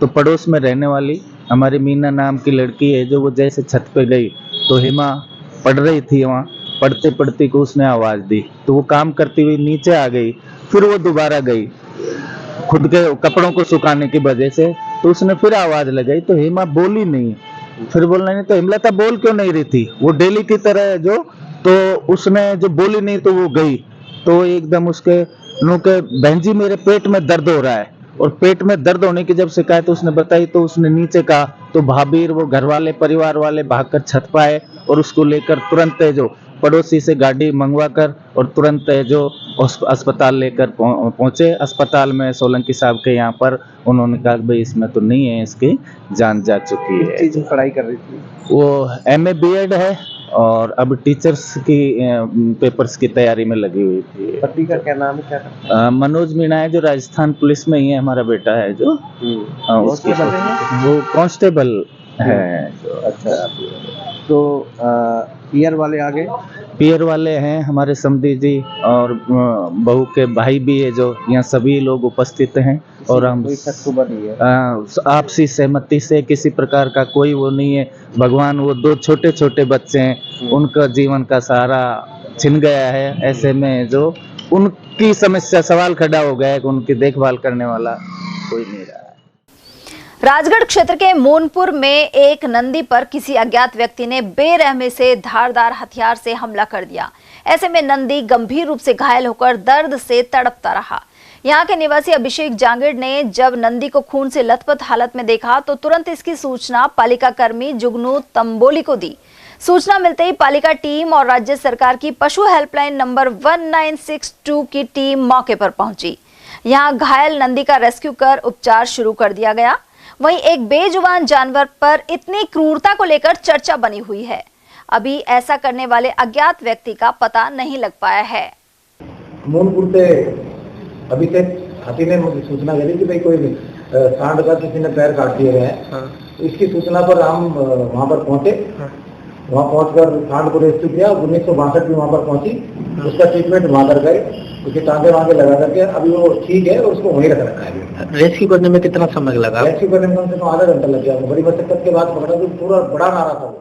तो पड़ोस में रहने वाली हमारी मीना नाम की लड़की है जो वो जैसे छत पे गई तो हेमा पढ़ रही थी, वहाँ पढ़ते पढ़ते को उसने आवाज़ दी तो वो काम करती हुई नीचे आ गई। फिर वो दोबारा गई खुद के कपड़ों को सुखाने की वजह से, तो उसने फिर आवाज़ लगाई तो हेमा बोली नहीं। फिर बोलना नहीं तो हेमलता बोल क्यों नहीं रही थी, वो डेली की तरह तो उसने जो बोली नहीं तो वो गई तो एकदम उसके नु के बहन जी मेरे पेट में दर्द हो रहा है, और पेट में दर्द होने की जब शिकायत उसने बताई तो उसने नीचे कहा तो भाभी वो घर वाले परिवार वाले भागकर छत पाए और उसको लेकर तुरंत पड़ोसी से गाड़ी मंगवाकर और तुरंत अस्पताल लेकर पहुंचे। अस्पताल में सोलंकी साहब के यहाँ पर उन्होंने कहा भाई इसमें तो नहीं है, इसकी जान जा चुकी है। चीज़ पढ़ाई कर रही थी वो MA BEd है और अब टीचर्स की पेपर्स की तैयारी में लगी हुई थी। पति का क्या नाम है, क्या मनोज मीणा है जो राजस्थान पुलिस में ही है, हमारा बेटा है जो उसकी वो कांस्टेबल है। अच्छा, तो पियर वाले आगे पियर वाले हैं हमारे समधी जी और बहू के भाई भी है जो यहाँ सभी लोग उपस्थित हैं और हम आपसी सहमति से किसी प्रकार का कोई वो नहीं है। भगवान वो 2 छोटे छोटे बच्चे हैं उनका जीवन का सहारा छिन गया है, ऐसे में उनकी समस्या सवाल खड़ा हो गया है कि उनकी देखभाल करने वाला कोई नहीं रहा। राजगढ़ क्षेत्र के मोनपुर में एक नंदी पर किसी अज्ञात व्यक्ति ने बेरहमी से धारदार हथियार से हमला कर दिया। ऐसे में नंदी गंभीर रूप से घायल होकर दर्द से तड़पता रहा। यहाँ के निवासी अभिषेक जांगिड़ ने जब नंदी को खून से लथपथ हालत में देखा तो तुरंत इसकी सूचना पालिका कर्मी जुगनू तंबोली को दी। सूचना मिलते ही पालिका टीम और राज्य सरकार की पशु हेल्पलाइन नंबर 1962 की टीम मौके पर पहुंची। यहाँ घायल नंदी का रेस्क्यू कर उपचार शुरू कर दिया गया। वहीं एक बेजुबान जानवर पर इतनी क्रूरता को लेकर चर्चा बनी हुई है। अभी ऐसा करने वाले अज्ञात व्यक्ति का पता नहीं लग पाया है। मोनपुर से अभी तक हाथी ने मुझे सूचना दी कि भाई कोई सांड का किसी ने पैर काट दिए हैं। इसकी सूचना पर हम वहां पर पहुंचे। वहां पहुंचकर सांड को रेस्क्यू किया। 1962 भी वहां पर पहुंची, उसका ट्रीटमेंट वहां कर गए, उसके टांगे वांगे लगा करके अभी वो ठीक है और उसको वहीं रख रखा है। रेस्क्यू करने में कितना समय लगा? रेस्क्यू करने में कम से कम आधा घंटा लग गया। बड़ी मशक्कत के बाद पकड़ा तो पूरा बड़ा नारा था।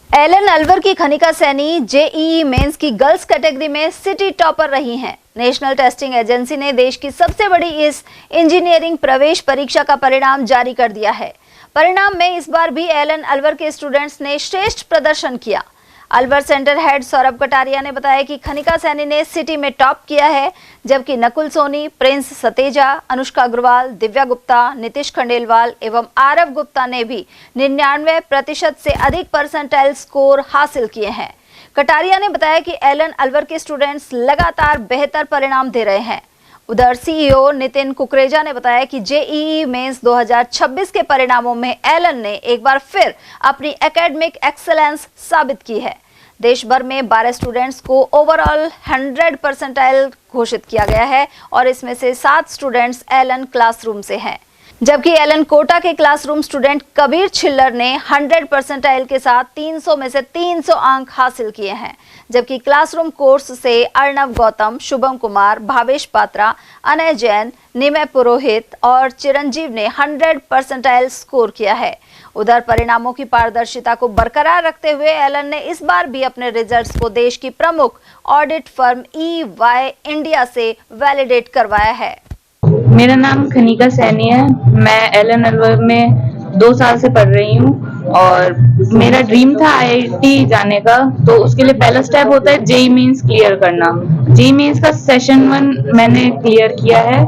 एलन अलवर की खनिका सैनी JEE मेंस की गर्ल्स कैटेगरी में सिटी टॉपर रही हैं। नेशनल टेस्टिंग एजेंसी ने देश की सबसे बड़ी इस इंजीनियरिंग प्रवेश परीक्षा का परिणाम जारी कर दिया है। परिणाम में इस बार भी एलन अलवर के स्टूडेंट्स ने श्रेष्ठ प्रदर्शन किया। अलवर सेंटर हेड सौरभ कटारिया ने बताया कि खनिका सैनी ने सिटी में टॉप किया है, जबकि नकुल सोनी, प्रिंस सतेजा, अनुष्का अग्रवाल, दिव्या गुप्ता, नीतीश खंडेलवाल एवं आरव गुप्ता ने भी 99% से अधिक परसेंटाइल स्कोर हासिल किए हैं। कटारिया ने बताया कि एलन अलवर के स्टूडेंट्स लगातार बेहतर परिणाम दे रहे हैं। उधर CEO नितिन कुकरेजा ने बताया कि JEE मेंस 2026 के परिणामों में एलन ने एक बार फिर अपनी एकेडमिक एक्सेलेंस साबित की है। देश भर में 12 स्टूडेंट्स को ओवरऑल 100 परसेंटाइल घोषित किया गया है और इसमें से 7 स्टूडेंट्स एलन क्लासरूम से हैं, जबकि एलन कोटा के क्लासरूम स्टूडेंट कबीर छिल्लर ने 100 परसेंटाइल के साथ 300 में से 300 अंक हासिल किए हैं, जबकि क्लासरूम कोर्स से अर्णव गौतम, शुभम कुमार, भावेश पात्रा, अनय जैन, निमय पुरोहित और चिरंजीव ने 100 परसेंटाइल स्कोर किया है। उधर परिणामों की पारदर्शिता को बरकरार रखते हुए एलन ने इस बार भी अपने रिजल्ट्स को देश की प्रमुख ऑडिट फर्म EY इंडिया से वैलिडेट करवाया है। मेरा नाम खनिका सैनी है। मैं एलन अलवर में 2 साल से पढ़ रही हूँ और मेरा ड्रीम था IIT जाने का, तो उसके लिए पहला स्टेप होता है JEE मेंस क्लियर करना। JEE मेंस का सेशन 1 मैंने क्लियर किया है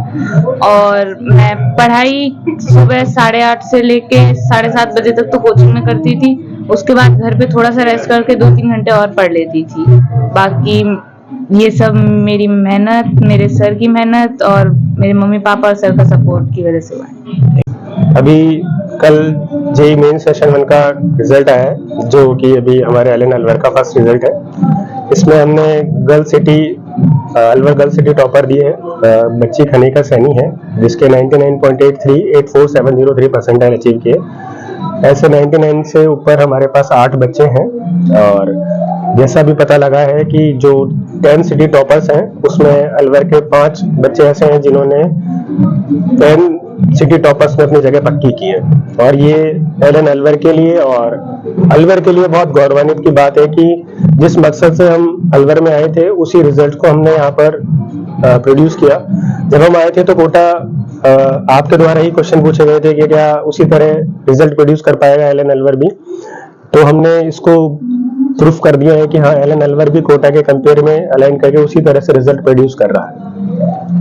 और मैं पढ़ाई सुबह 8:30 से लेके 7:30 बजे तक तो कोचिंग में करती थी उसके बाद घर पे थोड़ा सा रेस्ट करके 2-3 घंटे और पढ़ लेती थी। बाकी ये सब मेरी मेहनत, मेरे सर की मेहनत और मेरे मम्मी पापा और सर का सपोर्ट की वजह से हुआ है। अभी कल जेई मेन सेशन 1 का रिजल्ट आया है, जो कि अभी हमारे एलन अलवर का फर्स्ट रिजल्ट है। इसमें हमने अलवर गर्ल सिटी टॉपर दी है, बच्ची खनीका सैनी है, जिसके 99.8384,703 परसेंटाइल अचीव किए। ऐसे 99 से ऊपर हमारे पास 8 बच्चे हैं और जैसा भी पता लगा है कि जो 10 सिटी टॉपर्स हैं उसमें अलवर के 5 बच्चे ऐसे हैं जिन्होंने 10 सिटी टॉपर्स में अपनी जगह पक्की की है। और ये एलन अलवर के लिए और अलवर के लिए बहुत गौरवान्वित की बात है कि जिस मकसद से हम अलवर में आए थे उसी रिजल्ट को हमने यहाँ पर प्रोड्यूस किया। जब हम आए थे तो कोटा आपके द्वारा ही क्वेश्चन पूछे गए थे कि क्या उसी तरह रिजल्ट प्रोड्यूस कर पाएगा एलन अलवर भी, तो हमने इसको प्रूफ कर दिया है कि हाँ, एलन अलवर भी कोटा के कंपेयर में अलाइन करके उसी तरह से रिजल्ट प्रोड्यूस कर रहा है।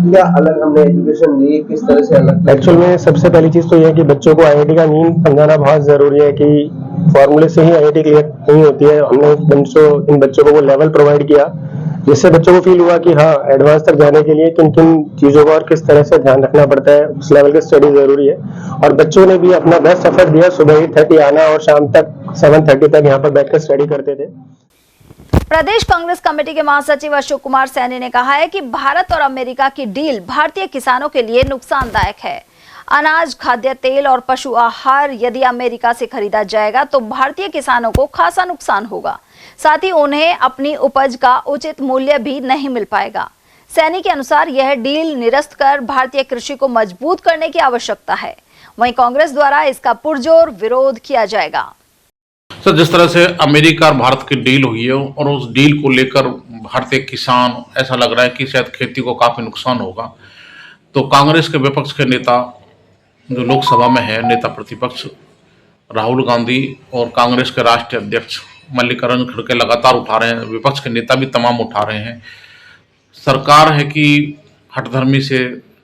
क्या अलग हमने एजुकेशन दी, किस तरह से अलग? एक्चुअल में सबसे पहली चीज तो यह है कि बच्चों को आईआईटी का मीन समझाना बहुत जरूरी है कि फॉर्मूले से ही आईआईटी क्लियर नहीं होती है। हमने इन बच्चों को वो लेवल प्रोवाइड किया जिससे बच्चों को फील हुआ कि हाँ, एडवांस तक जाने के लिए किन किन चीजों का और किस तरह से ध्यान रखना पड़ता है, उस लेवल की स्टडी जरूरी है। और बच्चों ने भी अपना बेस्ट एफर्ट दिया, सुबह 8:30 आना और शाम तक 7:30 तक यहाँ पर बैठकर स्टडी करते थे। प्रदेश कांग्रेस कमेटी के महासचिव अशोक कुमार सैनी ने कहा है कि भारत और अमेरिका की डील भारतीय किसानों के लिए नुकसानदायक है। अनाज, खाद्य तेल और पशु आहार यदि अमेरिका से खरीदा जाएगा तो भारतीय किसानों को खासा नुकसान होगा, साथ ही उन्हें अपनी उपज का उचित मूल्य भी नहीं मिल पाएगा। सैनी के अनुसार यह डील निरस्त कर भारतीय कृषि को मजबूत करने की आवश्यकता है। वहीं कांग्रेस द्वारा इसका पुरजोर विरोध किया जाएगा। सर, जिस तरह से अमेरिका और भारत की डील हुई है और उस डील को लेकर भारतीय किसान, ऐसा लग रहा है कि शायद खेती को काफी नुकसान होगा, तो कांग्रेस के विपक्ष के नेता जो लोकसभा में है, नेता प्रतिपक्ष राहुल गांधी और कांग्रेस के राष्ट्रीय अध्यक्ष मल्लिकार्जुन खड़गे लगातार उठा रहे हैं, विपक्ष के नेता भी तमाम उठा रहे हैं। सरकार है कि हठधर्मी से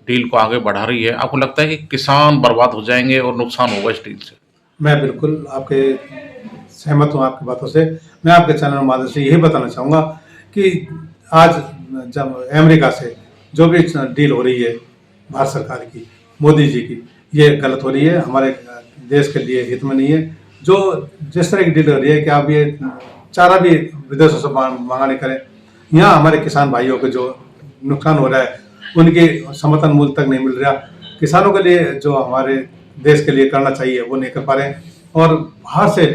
डील को आगे बढ़ा रही है। आपको लगता है कि किसान बर्बाद हो जाएंगे और नुकसान होगा इस डील से? मैं बिल्कुल आपके सहमत हूँ आपकी बातों से। मैं आपके चैनल माध्यम से यही बताना चाहूँगा कि आज जब अमेरिका से जो भी डील हो रही है भारत सरकार की, मोदी जी की, ये गलत हो रही है, हमारे देश के लिए हित में नहीं है। जो जिस तरह की डील हो रही है कि आप ये चारा भी विदेशों से मंगा नहीं करें, यहाँ हमारे किसान भाइयों को जो नुकसान हो रहा है उनके समर्थन मूल्य तक नहीं मिल रहा। किसानों के लिए जो हमारे देश के लिए करना चाहिए वो नहीं कर पा रहे हैं और बाहर से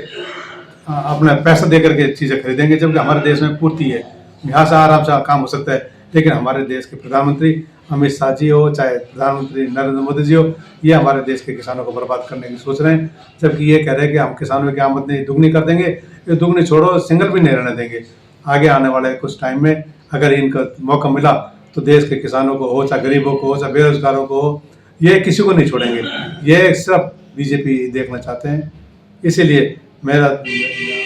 अपना पैसा दे करके चीज़ें खरीदेंगे, जबकि हमारे देश में पूर्ति है, यहाँ से आराम से काम हो सकता है। लेकिन हमारे देश के प्रधानमंत्री अमित शाह जी हो, चाहे प्रधानमंत्री नरेंद्र मोदी जी हो, ये हमारे देश के किसानों को बर्बाद करने की सोच रहे हैं, जबकि ये कह रहे हैं कि हम किसानों की आमदनी दुगनी कर देंगे। ये दुगनी छोड़ो, सिंगल भी नहीं रहने देंगे। आगे आने वाले कुछ टाइम में अगर इनका मौका मिला तो देश के किसानों को हो, चाहे गरीबों को हो, चाहे बेरोजगारों को हो, ये किसी को नहीं छोड़ेंगे। ये सिर्फ बीजेपी देखना चाहते हैं। इसीलिए मेरा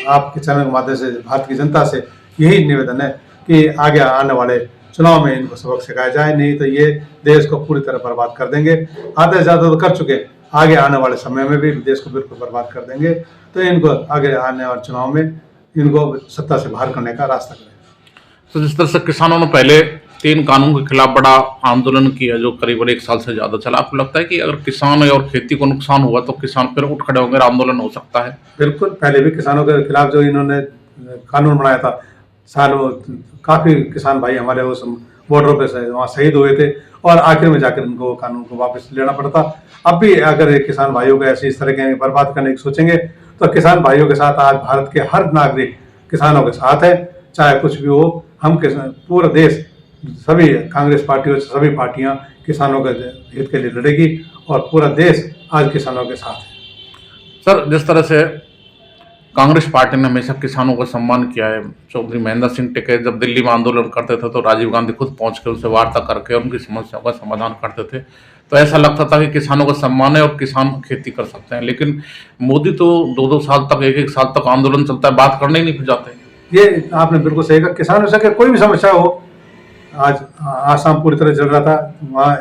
आपके चैनल के माध्यम से भारत की जनता से यही निवेदन है कि आगे आने वाले चुनाव में इनको सबक सिखाया जाए, नहीं तो ये देश को पूरी तरह बर्बाद कर देंगे। आधे ज़्यादा तो कर चुके, आगे आने वाले समय में भी देश को बिल्कुल बर्बाद कर देंगे। तो इनको आगे आने वाले चुनाव में इनको सत्ता से बाहर करने का रास्ता करें। तो जिस तरह से किसानों ने पहले 3 कानून के खिलाफ बड़ा आंदोलन किया जो करीबन 1 साल से ज्यादा चला, आपको लगता है कि अगर किसान और खेती को नुकसान हुआ तो किसान फिर उठ खड़े होंगे, आंदोलन हो सकता है? बिल्कुल, पहले भी किसानों के खिलाफ जो इन्होंने कानून बनाया था, सालों काफी किसान भाई हमारे उस बॉर्डरों पे वहाँ शहीद हुए थे और आखिर में जाकर इनको कानून को वापस लेना पड़ता। अब भी अगर किसान भाइयों को ऐसी इस तरह के बर्बाद करने की सोचेंगे तो किसान भाइयों के साथ आज भारत के हर नागरिक किसानों के साथ है, चाहे कुछ भी हो। हम पूरा देश, सभी कांग्रेस पार्टियों से सभी पार्टियां किसानों के हित के लिए लड़ेगी और पूरा देश आज किसानों के साथ है। सर, जिस तरह से कांग्रेस पार्टी ने हमेशा किसानों का सम्मान किया है, चौधरी महेंद्र सिंह टिकैत जब दिल्ली में आंदोलन करते थे तो राजीव गांधी खुद पहुंचकर उनसे वार्ता करके उनकी समस्याओं का समाधान करते थे, तो ऐसा लगता था कि किसानों का सम्मान है और किसान खेती कर सकते हैं। लेकिन मोदी तो 2-2 साल तक, 1-1 साल तक आंदोलन चलता है, बात करने ही नहीं जाते। ये आपने बिल्कुल सही कहा। किसानों से कोई भी समस्या हो, आज आसाम पूरी तरह जल रहा था, वहाँ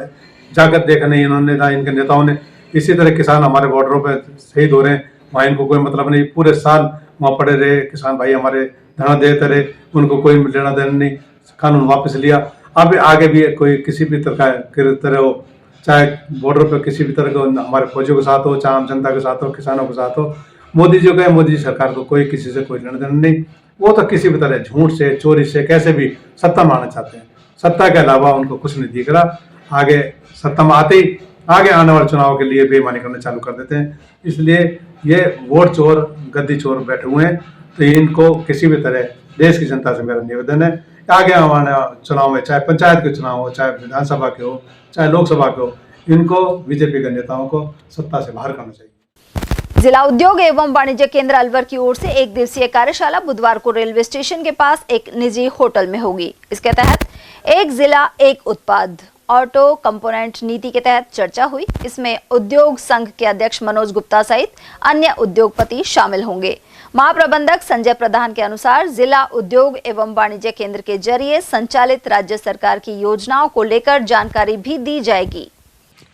जाकर देखा नहीं इन्होंने, इनके नेताओं ने। इसी तरह किसान हमारे बॉर्डरों पर शहीद हो रहे हैं, वहाँ इनको कोई मतलब नहीं। पूरे साल वहाँ पड़े रहे, किसान भाई हमारे धरना देते रहे, उनको कोई लेना देना नहीं, कानून वापस लिया। अब आगे भी कोई किसी भी तरह हो, चाहे बॉर्डर पर किसी भी तरह का हमारे फौजियों के साथ हो, चाहे आम जनता के साथ हो, किसानों के साथ हो, मोदी जी को मोदी जी सरकार को कोई किसी से कोई लेना देना नहीं। वो तो किसी भी तरह झूठ से, चोरी से, कैसे भी सत्ता में आना चाहते हैं। सत्ता के अलावा उनको कुछ नहीं दिख रहा। आगे सत्ता में आते ही आगे आने वाले चुनाव के लिए बेईमानी करना चालू कर देते हैं। इसलिए ये वोट चोर, गद्दी चोर बैठे हुए हैं। तो इनको किसी भी तरह देश की जनता से मेरा निवेदन है, आगे आने चुनाव में, चाहे पंचायत के चुनाव हो, चाहे विधानसभा के हो, चाहे लोकसभा के हो, इनको बीजेपी के नेताओं को सत्ता से बाहर करना चाहिए। जिला उद्योग एवं वाणिज्य केंद्र अलवर की ओर से एक दिवसीय कार्यशाला बुधवार को रेलवे स्टेशन के पास एक निजी होटल में होगी। इसके तहत एक जिला एक उत्पाद ऑटो कंपोनेंट नीति के तहत चर्चा हुई। इसमें उद्योग संघ के अध्यक्ष मनोज गुप्ता सहित अन्य उद्योगपति शामिल होंगे। महाप्रबंधक संजय प्रधान के अनुसार जिला उद्योग एवं वाणिज्य केंद्र के जरिए संचालित राज्य सरकार की योजनाओं को लेकर जानकारी भी दी जाएगी।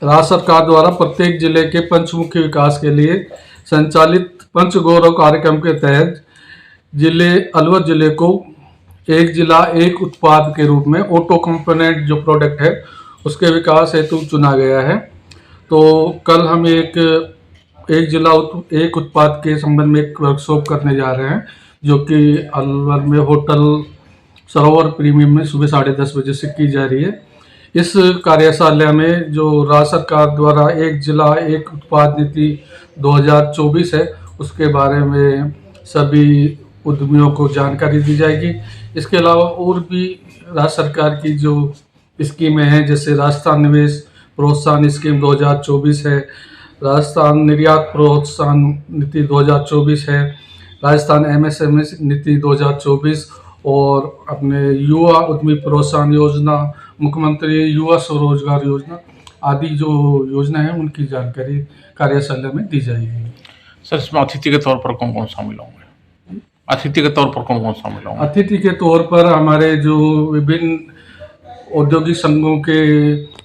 राज्य सरकार द्वारा प्रत्येक जिले के पंचमुखी विकास के लिए संचालित पंचगौरव कार्यक्रम के तहत अलवर जिले को एक जिला एक उत्पाद के रूप में ऑटो कंपोनेंट जो प्रोडक्ट है उसके विकास हेतु चुना गया है। तो कल हम एक जिला एक उत्पाद के संबंध में एक वर्कशॉप करने जा रहे हैं, जो कि अलवर में होटल सरोवर प्रीमियम में सुबह 10:30 बजे से की जा रही है। इस कार्यशाला में जो राज्य सरकार द्वारा एक जिला एक उत्पाद नीति 2024 है, उसके बारे में सभी उद्यमियों को जानकारी दी जाएगी। इसके अलावा और भी राज्य सरकार की जो स्कीमें हैं, जैसे राजस्थान निवेश प्रोत्साहन स्कीम 2024 है, राजस्थान निर्यात प्रोत्साहन नीति 2024 है, राजस्थान MSME नीति 2024 और अपने युवा उद्यमी प्रोत्साहन योजना, मुख्यमंत्री युवा स्वरोजगार योजना आदि जो योजना है उनकी जानकारी कार्यशाला में दी जाएगी। सर, इसमें अतिथि के तौर पर कौन कौन शामिल होंगे? अतिथि के तौर पर कौन कौन शामिल होंगे? अतिथि के तौर पर हमारे जो विभिन्न औद्योगिक संघों के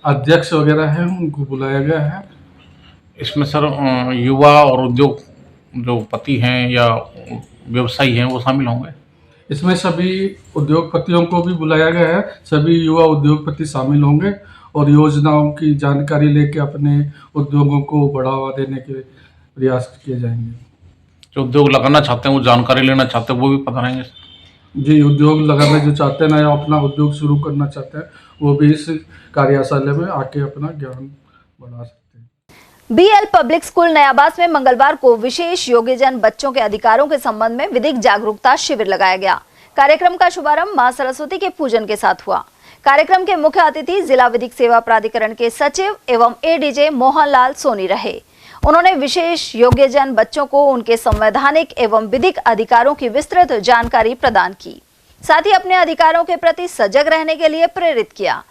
अध्यक्ष वगैरह हैं उनको बुलाया गया है। इसमें सर युवा और उद्योग जो पति हैं या व्यवसायी हैं वो शामिल होंगे? इसमें सभी उद्योगपतियों को भी बुलाया गया है, सभी युवा उद्योगपति शामिल होंगे और योजनाओं की जानकारी लेके अपने उद्योगों को बढ़ावा देने के प्रयास किए जाएंगे। जो उद्योग लगाना चाहते हैं, वो जानकारी लेना चाहते हैं, वो भी पता रहेंगे? जी, उद्योग लगाना जो चाहते हैं ना या अपना उद्योग शुरू करना चाहते हैं, वो भी इस कार्यशाला में आके अपना ज्ञान बढ़ा सकते हैं। BL पब्लिक स्कूल नयाबास में मंगलवार को विशेष योग्यजन बच्चों के अधिकारों के संबंध में विधिक जागरूकता शिविर लगाया गया। कार्यक्रम का शुभारंभ मां सरस्वती के पूजन के साथ हुआ। कार्यक्रम के मुख्य अतिथि जिला विधिक सेवा प्राधिकरण के सचिव एवं ADJ मोहनलाल सोनी रहे। उन्होंने विशेष योग्यजन बच्चों को उनके संवैधानिक एवं विधिक अधिकारों की विस्तृत जानकारी प्रदान की, साथ ही अपने अधिकारों के प्रति सजग रहने के लिए प्रेरित किया।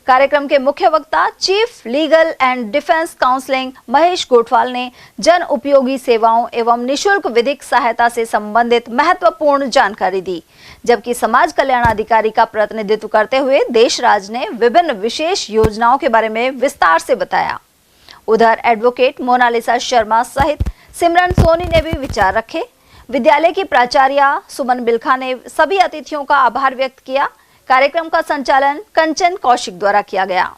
कार्यक्रम के मुख्य वक्ता chief legal and defence counselling Mahesh Gothwal ने जन उपयोगी सेवाओं एवं निशुल्क विधिक सहायता से संबंधित महत्वपूर्ण जानकारी दी, जबकि समाज कल्याण अधिकारी का प्रतिनिधित्व करते हुए देशराज ने विभिन्न विशेष योजनाओं के बारे में विस्तार से बताया। उधर एडवोकेट मोनालिसा शर्मा सहित सिमरन सोनी ने भी विचार रखे। विद्यालय की प्राचार्य सुमन बिलखा ने सभी अतिथियों का आभार व्यक्त किया। कार्यक्रम का संचालन कंचन कौशिक द्वारा किया गया।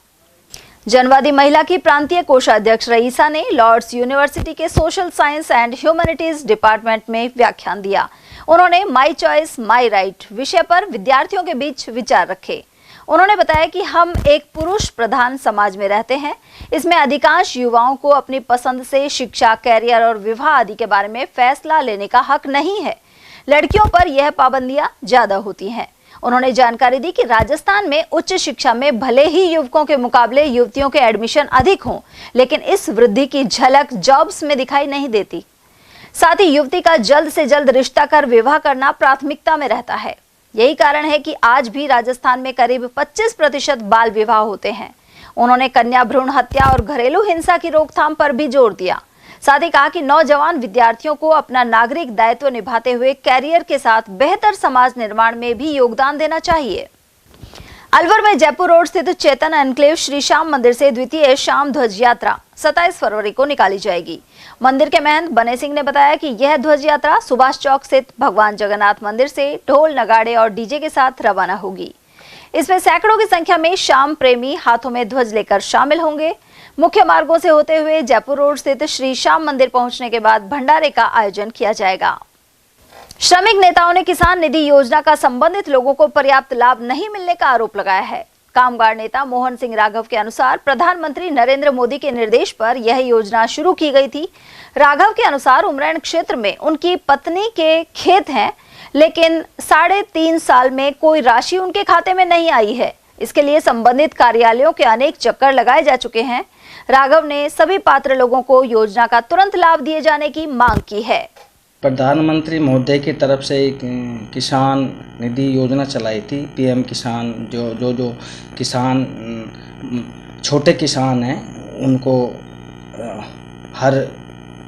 जनवादी महिला की प्रांतीय कोषाध्यक्ष रईसा ने लॉर्ड्स यूनिवर्सिटी के social science and humanities department में व्याख्यान दिया। उन्होंने माई चॉइस माई राइट विषय पर विद्यार्थियों के बीच विचार रखे। उन्होंने बताया कि हम एक पुरुष प्रधान समाज में रहते हैं। इसमें अधिकांश युवाओं को अपनी पसंद से शिक्षा, कैरियर और विवाह आदि के बारे में फैसला लेने का हक नहीं है। लड़कियों पर यह पाबंदियां ज्यादा होती हैं। उन्होंने जानकारी दी कि राजस्थान में उच्च शिक्षा में भले ही युवकों के मुकाबले युवतियों के एडमिशन अधिक हों, लेकिन इस वृद्धि की झलक जॉब्स में दिखाई नहीं देती। साथ ही युवती का जल्द से जल्द रिश्ता कर विवाह करना प्राथमिकता में रहता है। यही कारण है कि आज भी राजस्थान में करीब 25% बाल विवाह होते हैं। उन्होंने कन्या भ्रूण हत्या और घरेलू हिंसा की रोकथाम पर भी जोर दिया। साथ ही कहा कि नौजवान विद्यार्थियों को अपना नागरिक दायित्व निभाते हुए कैरियर के साथ बेहतर समाज निर्माण में भी योगदान देना चाहिए। अलवर में जयपुर रोड स्थित चेतन एनक्लेव श्री श्याम मंदिर से द्वितीय शाम ध्वज यात्रा 27 फरवरी को निकाली जाएगी। मंदिर के महंत बने सिंह ने बताया कि यह ध्वज यात्रा सुभाष चौक स्थित भगवान जगन्नाथ मंदिर से ढोल नगाड़े और डीजे के साथ रवाना होगी। इसमें सैकड़ों की संख्या में श्याम प्रेमी हाथों में ध्वज लेकर शामिल होंगे। मुख्य मार्गों से होते हुए जयपुर रोड स्थित श्री श्याम मंदिर पहुंचने के बाद भंडारे का आयोजन किया जाएगा। श्रमिक नेताओं ने किसान निधि योजना का संबंधित लोगों को पर्याप्त लाभ नहीं मिलने का आरोप लगाया है। कामगार नेता मोहन सिंह राघव के अनुसार प्रधानमंत्री नरेंद्र मोदी के निर्देश पर यह योजना शुरू की गई थी। राघव के अनुसार उमरैन क्षेत्र में उनकी पत्नी के खेत हैं, लेकिन 3.5 साल में कोई राशि उनके खाते में नहीं आई है। इसके लिए संबंधित कार्यालयों के अनेक चक्कर लगाए जा चुके हैं। राघव ने सभी पात्र लोगों को योजना का तुरंत लाभ दिए जाने की मांग की है। प्रधानमंत्री महोदय की तरफ से एक किसान निधि योजना चलाई थी, पीएम किसान। जो किसान छोटे किसान हैं उनको हर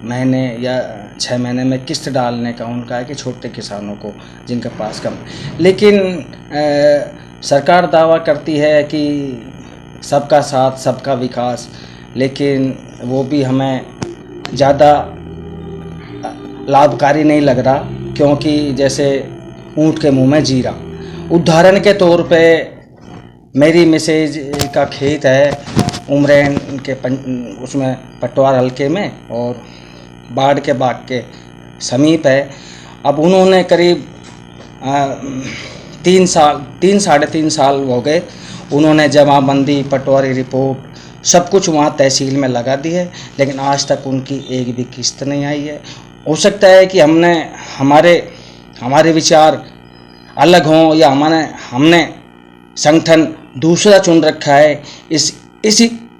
महीने या 6 महीने में किस्त डालने का उनका है कि छोटे किसानों को जिनके पास कम। लेकिन सरकार दावा करती है कि सबका साथ सबका विकास, लेकिन वो भी हमें ज़्यादा लाभकारी नहीं लग रहा, क्योंकि जैसे ऊँट के मुंह में जीरा। उदाहरण के तौर पे मेरी मिसेज का खेत है उमरैन के उसमें पटवार हल्के में और बाढ़ के बाग के समीप है। अब उन्होंने करीब 3-3.5 साल हो गए, उन्होंने जमाबंदी, पटवारी रिपोर्ट सब कुछ वहाँ तहसील में लगा दी है, लेकिन आज तक उनकी एक भी किस्त नहीं आई है। हो सकता है कि हमारे विचार अलग हों या हमने संगठन दूसरा चुन रखा है,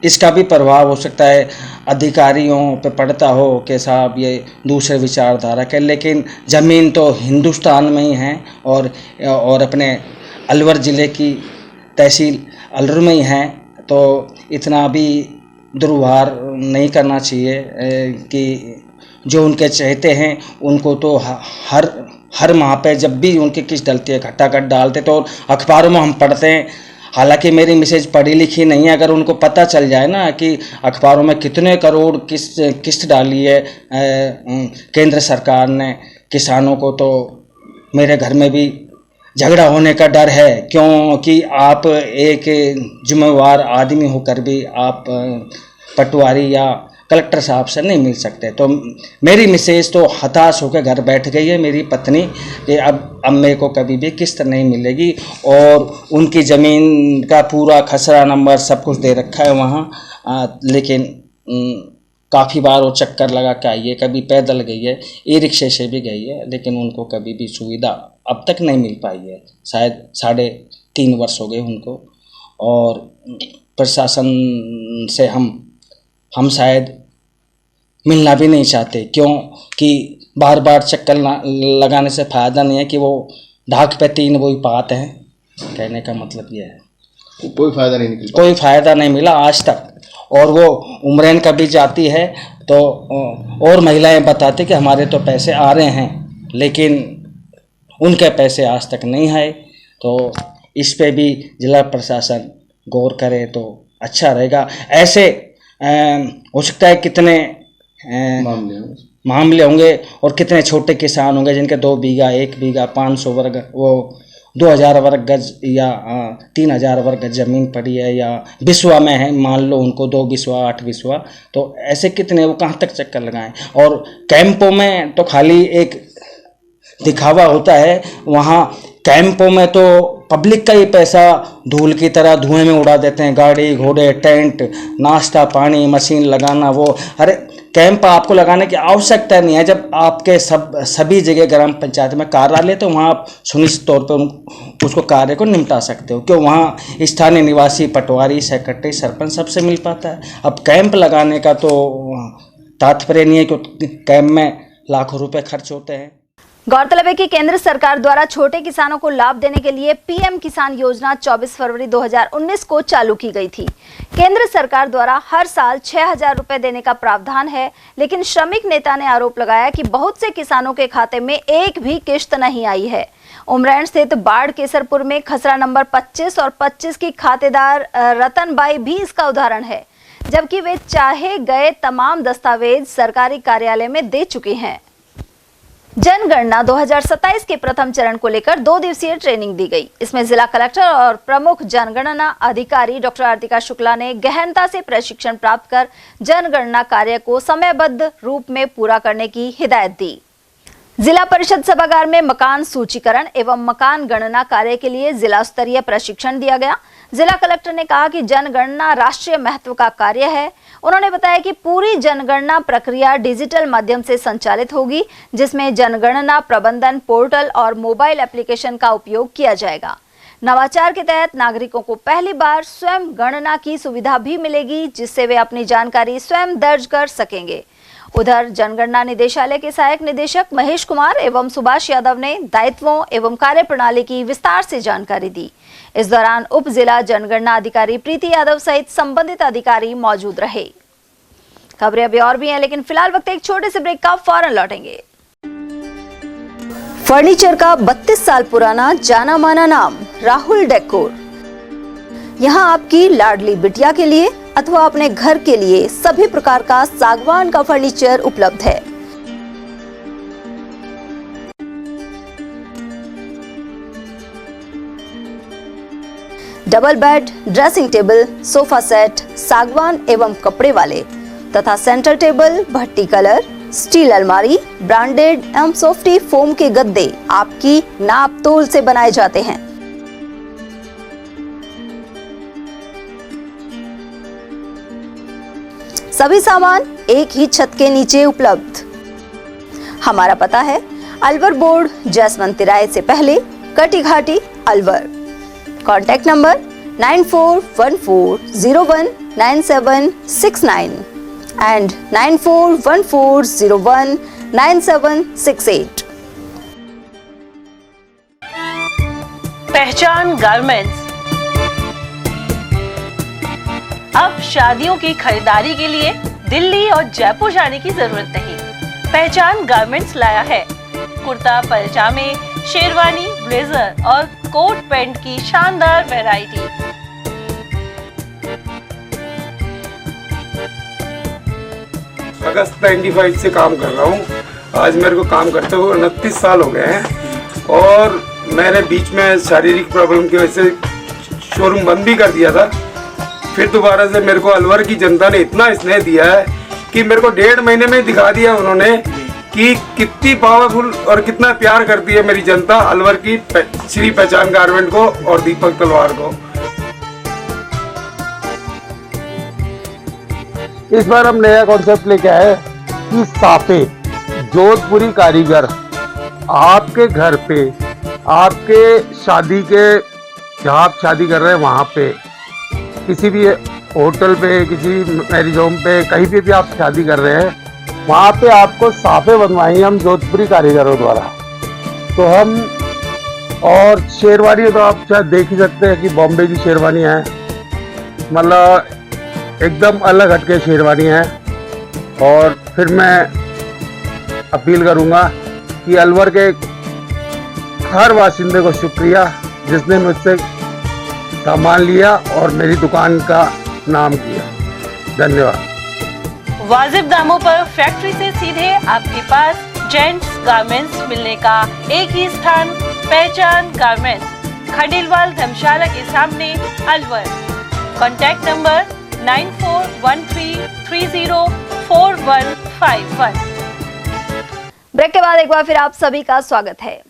इसका भी प्रभाव हो सकता है अधिकारियों पे पड़ता हो कि साहब ये दूसरे विचारधारा के। लेकिन ज़मीन तो हिंदुस्तान में ही है और अपने अलवर ज़िले की तहसील अलवर में ही है, तो इतना भी दुर्व्यवहार नहीं करना चाहिए कि जो उनके चाहते हैं उनको तो हर माह पे जब भी उनकी किस्त डलती है घटाघट डालते, तो अखबारों में हम पढ़ते हैं। हालांकि मेरी मिसेज पढ़ी लिखी नहीं है, अगर उनको पता चल जाए ना कि अखबारों में कितने करोड़ किस्त डाली है केंद्र सरकार ने किसानों को, तो मेरे घर में भी झगड़ा होने का डर है। क्योंकि आप एक जिम्मेवार आदमी होकर भी आप पटवारी या कलेक्टर साहब से नहीं मिल सकते। तो मेरी मिसेज तो हताश होकर घर बैठ गई है, मेरी पत्नी, कि अब मेरे को कभी भी किस्त नहीं मिलेगी। और उनकी ज़मीन का पूरा खसरा नंबर सब कुछ दे रखा है वहाँ, लेकिन काफ़ी बार वो चक्कर लगा के आई है, कभी पैदल गई है, ई रिक्शे से भी गई है, लेकिन उनको कभी भी सुविधा अब तक नहीं मिल पाई है। शायद 3.5 वर्ष हो गए उनको। और प्रशासन से हम शायद मिलना भी नहीं चाहते, क्योंकि बार बार चक्कर लगाने से फ़ायदा नहीं है कि वो ढाक पे 3 वही पात हैं। कहने का मतलब ये है कोई फ़ायदा नहीं मिला आज तक। और वो उमरैन कभी जाती है तो और महिलाएं बताती कि हमारे तो पैसे आ रहे हैं, लेकिन उनके पैसे आज तक नहीं आए। तो इस पे भी जिला प्रशासन गौर करे तो अच्छा रहेगा। ऐसे हो सकता है कितने मामले होंगे और कितने छोटे किसान होंगे जिनके 2 बीघा 1 बीघा 500 वर्ग वो 2000 वर्ग गज या 3000 वर्ग गज ज़मीन पड़ी है, या बिस्वा में है, मान लो उनको 2 बिस्वा 8 बिस्वा, तो ऐसे कितने वो कहाँ तक चक्कर लगाएं। और कैंपों में तो खाली एक दिखावा होता है, वहाँ कैंपों में तो पब्लिक का ही पैसा धूल की तरह धुएं में उड़ा देते हैं। गाड़ी घोड़े टेंट नाश्ता पानी मशीन लगाना, वो अरे कैंप आपको लगाने की आवश्यकता नहीं है। जब आपके सभी जगह ग्राम पंचायत में कार्यालय, तो वहाँ आप सुनिश्चित तौर पर उसको कार्य को निपटा सकते हो, क्यों वहाँ स्थानीय निवासी पटवारी सेक्रेटरी सरपंच सबसे मिल पाता है। अब कैंप लगाने का तो तात्पर्य नहीं है कि कैंप में लाखों रुपए खर्च होते हैं। गौरतलब है कि केंद्र सरकार द्वारा छोटे किसानों को लाभ देने के लिए पीएम किसान योजना 24 फरवरी 2019 को चालू की गई थी। केंद्र सरकार द्वारा हर साल 6000 रुपए देने का प्रावधान है, लेकिन श्रमिक नेता ने आरोप लगाया कि बहुत से किसानों के खाते में एक भी किश्त नहीं आई है। उमरैन स्थित बाढ़ केसरपुर में खसरा नंबर 25 और 25 की खातेदार रतनबाई भी इसका उदाहरण है, जबकि वे चाहे गए तमाम दस्तावेज सरकारी कार्यालय में दे चुके हैं। जनगणना 2027 के प्रथम चरण को लेकर 2 दिवसीय ट्रेनिंग दी गई। इसमें जिला कलेक्टर और प्रमुख जनगणना अधिकारी डॉक्टर आरतिका शुक्ला ने गहनता से प्रशिक्षण प्राप्त कर जनगणना कार्य को समयबद्ध रूप में पूरा करने की हिदायत दी। जिला परिषद सभागार में मकान सूचीकरण एवं मकान गणना कार्य के लिए जिला स्तरीय प्रशिक्षण दिया गया। जिला कलेक्टर ने कहा कि जनगणना राष्ट्रीय महत्व का कार्य है। उन्होंने बताया कि पूरी जनगणना प्रक्रिया डिजिटल माध्यम से संचालित होगी, जिसमें जनगणना प्रबंधन पोर्टल और मोबाइल एप्लीकेशन का उपयोग किया जाएगा। नवाचार के तहत नागरिकों को पहली बार स्वयं गणना की सुविधा भी मिलेगी, जिससे वे अपनी जानकारी स्वयं दर्ज कर सकेंगे। उधर जनगणना निदेशालय के सहायक निदेशक महेश कुमार एवं सुभाष यादव ने दायित्वों एवं कार्यप्रणाली की विस्तार से जानकारी दी। इस दौरान उप जिला जनगणना अधिकारी प्रीति यादव सहित संबंधित अधिकारी मौजूद रहे। खबरें अभी और भी हैं, लेकिन फिलहाल वक्त एक छोटे से ब्रेक का, फौरन लौटेंगे। फर्नीचर का 32 साल पुराना जाना माना नाम राहुल डेकोर। यहाँ आपकी लाडली बिटिया के लिए अथवा अपने घर के लिए सभी प्रकार का सागवान का फर्नीचर उपलब्ध है। Double bed, dressing table, sofa set सागवान एवं कपड़े वाले तथा सेंटर टेबल, भट्टी कलर, स्टील अलमारी, ब्रांडेड एवं सॉफ्टी फोम के गद्दे आपकी नाप तोल से बनाए जाते हैं। सभी सामान एक ही छत के नीचे उपलब्ध। हमारा पता है अलवर बोर्ड, जैसमंत तिराहे से पहले, कटी घाटी, अलवर। Contact number 9414019769 and 9414019768। पहचान गारमेंट्स अब शादियों की खरीदारी के लिए दिल्ली और जयपुर जाने की जरूरत नहीं। पहचान गारमेंट्स लाया है कुर्ता, पैजामे, शेरवानी, ब्लेजर और कोट पैंट की शानदार वैरायटी। अगस्त 95 से काम कर रहा हूँ। आज मेरे को काम करते हुए 29 साल हो गए हैं और मैंने बीच में शारीरिक प्रॉब्लम की वजह से शोरूम बंद भी कर दिया था। फिर दोबारा से मेरे को अलवर की जनता ने इतना स्नेह दिया है कि मेरे को 1.5 महीने में दिखा दिया उन्होंने कि कितनी पावरफुल और कितना प्यार करती है मेरी जनता अलवर की श्री पहचान गारमेंट को और दीपक तलवार को। इस बार हम नया कॉन्सेप्ट लेके आए कि साफे जोधपुरी कारीगर आपके घर पे, आपके शादी के जहाँ आप शादी कर रहे हैं वहाँ पे, किसी भी होटल पे, किसी मैरिज होम पे, कहीं पे भी आप शादी कर रहे हैं वहाँ पे आपको साफे बनवाएंगे हम जोधपुरी कारीगरों द्वारा। तो हम और शेरवानी तो आप शायद देख ही सकते हैं कि बॉम्बे की शेरवानी है, मतलब एकदम अलग हटके शेरवानी है। और फिर मैं अपील करूँगा कि अलवर के हर वासिंदे को शुक्रिया जिसने मुझसे सामान लिया और मेरी दुकान का नाम किया। धन्यवाद। वाजिब दामों पर फैक्ट्री से सीधे आपके पास जेंट्स गारमेंट्स मिलने का एक ही स्थान, पहचान गारमेंट्स, खंडेलवाल धर्मशाला के सामने, अलवर। Contact number 9413304151। ब्रेक के बाद एक बार फिर आप सभी का स्वागत है।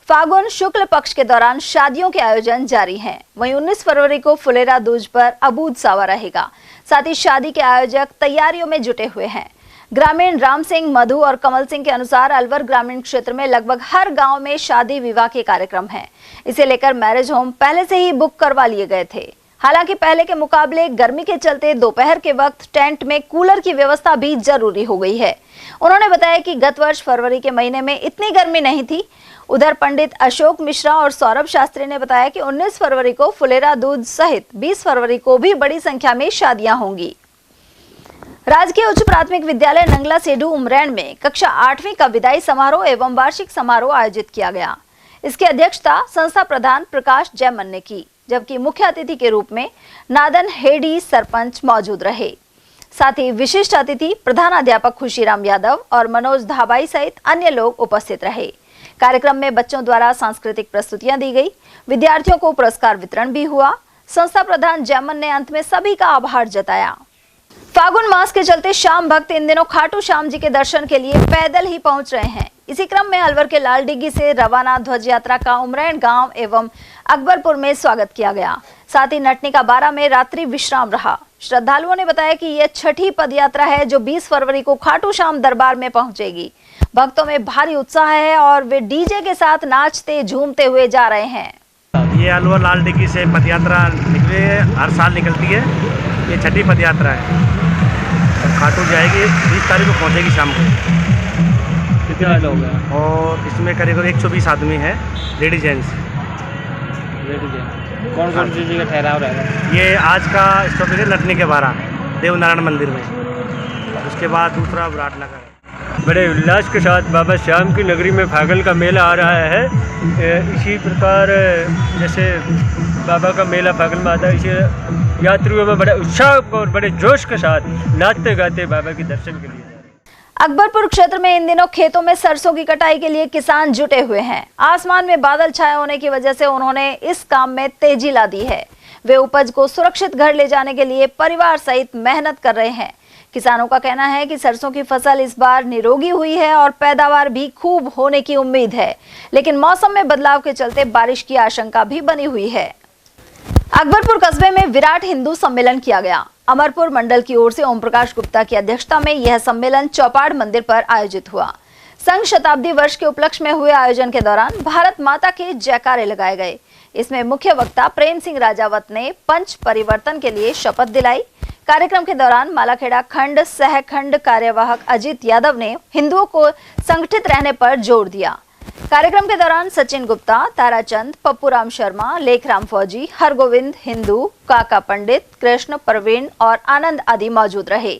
फागुन शुक्ल पक्ष के दौरान शादियों के आयोजन जारी हैं। वहीं 19 फरवरी को फुलेरा दूज पर अबूझ सावा रहेगा। साथ ही शादी के आयोजक तैयारियों में जुटे हुए हैं। ग्रामीण राम सिंह, मधु और कमल सिंह के अनुसार अलवर ग्रामीण क्षेत्र में लगभग हर गांव में शादी विवाह के कार्यक्रम हैं। इसे लेकर मैरिज होम पहले से ही बुक करवा लिए गए थे। हालांकि पहले के मुकाबले गर्मी के चलते दोपहर के वक्त टेंट में कूलर की व्यवस्था भी जरूरी हो गई है। उन्होंने बताया कि गत वर्ष फरवरी के महीने में इतनी गर्मी नहीं थी। उधर पंडित अशोक मिश्रा और सौरभ शास्त्री ने बताया कि 19 फरवरी को फुलेरा दूज सहित 20 फरवरी को भी बड़ी संख्या में शादियां होंगी। राजकीय उच्च प्राथमिक विद्यालय नंगला सेडू उमरैन में कक्षा 8वीं का विदाई समारोह एवं वार्षिक समारोह आयोजित किया गया। इसकी अध्यक्षता संस्था प्रधान प्रकाश जयमन ने की, जबकि मुख्य अतिथि के रूप में नादन हेडी सरपंच मौजूद रहे। साथ ही विशिष्ट अतिथि प्रधानाध्यापक खुशीराम यादव और मनोज धाबाई सहित अन्य लोग उपस्थित रहे। कार्यक्रम में बच्चों द्वारा सांस्कृतिक प्रस्तुतियां दी गई, विद्यार्थियों को पुरस्कार वितरण भी हुआ। संस्था प्रधान जैमन ने अंत में सभी का आभार जताया। फागुन मास के चलते श्याम भक्त इन दिनों खाटू श्याम जी के दर्शन के लिए पैदल ही पहुंच रहे हैं। इसी क्रम में अलवर के लाल डिग्गी से रवाना ध्वज यात्रा का उमरैन गांव एवं अकबरपुर में स्वागत किया गया। साथ ही नटनी का बारा में रात्रि विश्राम रहा। श्रद्धालुओं ने बताया कि यह छठी पद यात्रा है जो 20 फरवरी को खाटू श्याम दरबार में पहुंचेगी। भक्तों में भारी उत्साह है और वे डीजे के साथ नाचते झूमते हुए जा रहे हैं। ये अलवर लाल डिग्गी से पद यात्रा निकली है, हर साल निकलती है। ये छठी पद यात्रा है और खाटू जाएगी 20 तारीख को पहुंचेगी शाम को। कितने लोग हैं? और इसमें करीब 120 आदमी हैं, लेडीज जेंट्स। कौन कौन सी जगह ठहराव रहेगा? ये आज का स्टॉपेज है नटनी के बारा देवनारायण मंदिर में, उसके बाद दूसरा विराटनगर। बड़े उल्लास के साथ बाबा श्याम की नगरी में फागल का मेला आ रहा है। इसी प्रकार जैसे बाबा का मेला फागल में आता है, इसे यात्रियों में बड़े उत्साह और बड़े जोश के साथ नाचते गाते बाबा के दर्शन के लिए। अकबरपुर क्षेत्र में इन दिनों खेतों में सरसों की कटाई के लिए किसान जुटे हुए हैं। आसमान में बादल छाए होने की वजह से उन्होंने इस काम में तेजी ला दी है। वे उपज को सुरक्षित घर ले जाने के लिए परिवार सहित मेहनत कर रहे हैं। किसानों का कहना है कि सरसों की फसल इस बार निरोगी हुई है और पैदावार भी खूब होने की उम्मीद है, लेकिन मौसम में बदलाव के चलते बारिश की आशंका भी बनी हुई है। अकबरपुर कस्बे में विराट हिंदू सम्मेलन किया गया। अमरपुर मंडल की ओर से ओम प्रकाश गुप्ता की अध्यक्षता में यह सम्मेलन चौपाड़ मंदिर पर आयोजित हुआ। संघ शताब्दी वर्ष के उपलक्ष्य में हुए आयोजन के दौरान भारत माता के जयकारे लगाए गए। इसमें मुख्य वक्ता प्रेम सिंह राजावत ने पंच परिवर्तन के लिए शपथ दिलाई। कार्यक्रम के दौरान मालाखेड़ा खंड सह खंड कार्यवाहक अजीत यादव ने हिंदुओं को संगठित रहने पर जोर दिया। कार्यक्रम के दौरान सचिन गुप्ता, ताराचंद, पप्पूराम शर्मा, लेखराम फौजी, हरगोविंद हिंदू, काका पंडित, कृष्ण प्रवीण और आनंद आदि मौजूद रहे।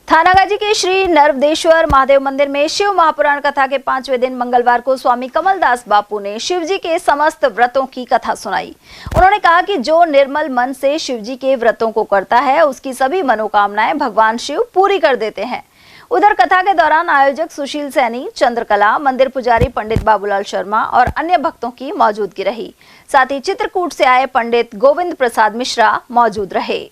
थानागाजी के श्री नर्वदेश्वर महादेव मंदिर में शिव महापुराण कथा के 5वें दिन मंगलवार को स्वामी कमलदास बापू ने शिवजी के समस्त व्रतों की कथा सुनाई। उन्होंने कहा कि जो निर्मल मन से शिवजी के व्रतों को करता है उसकी सभी मनोकामनाएं भगवान शिव पूरी कर देते हैं। उधर कथा के दौरान आयोजक सुशील सैनी, चंद्रकला, मंदिर पुजारी पंडित बाबूलाल शर्मा और अन्य भक्तों की मौजूदगी रही। साथ ही चित्रकूट से आए पंडित गोविंद प्रसाद मिश्रा मौजूद रहे।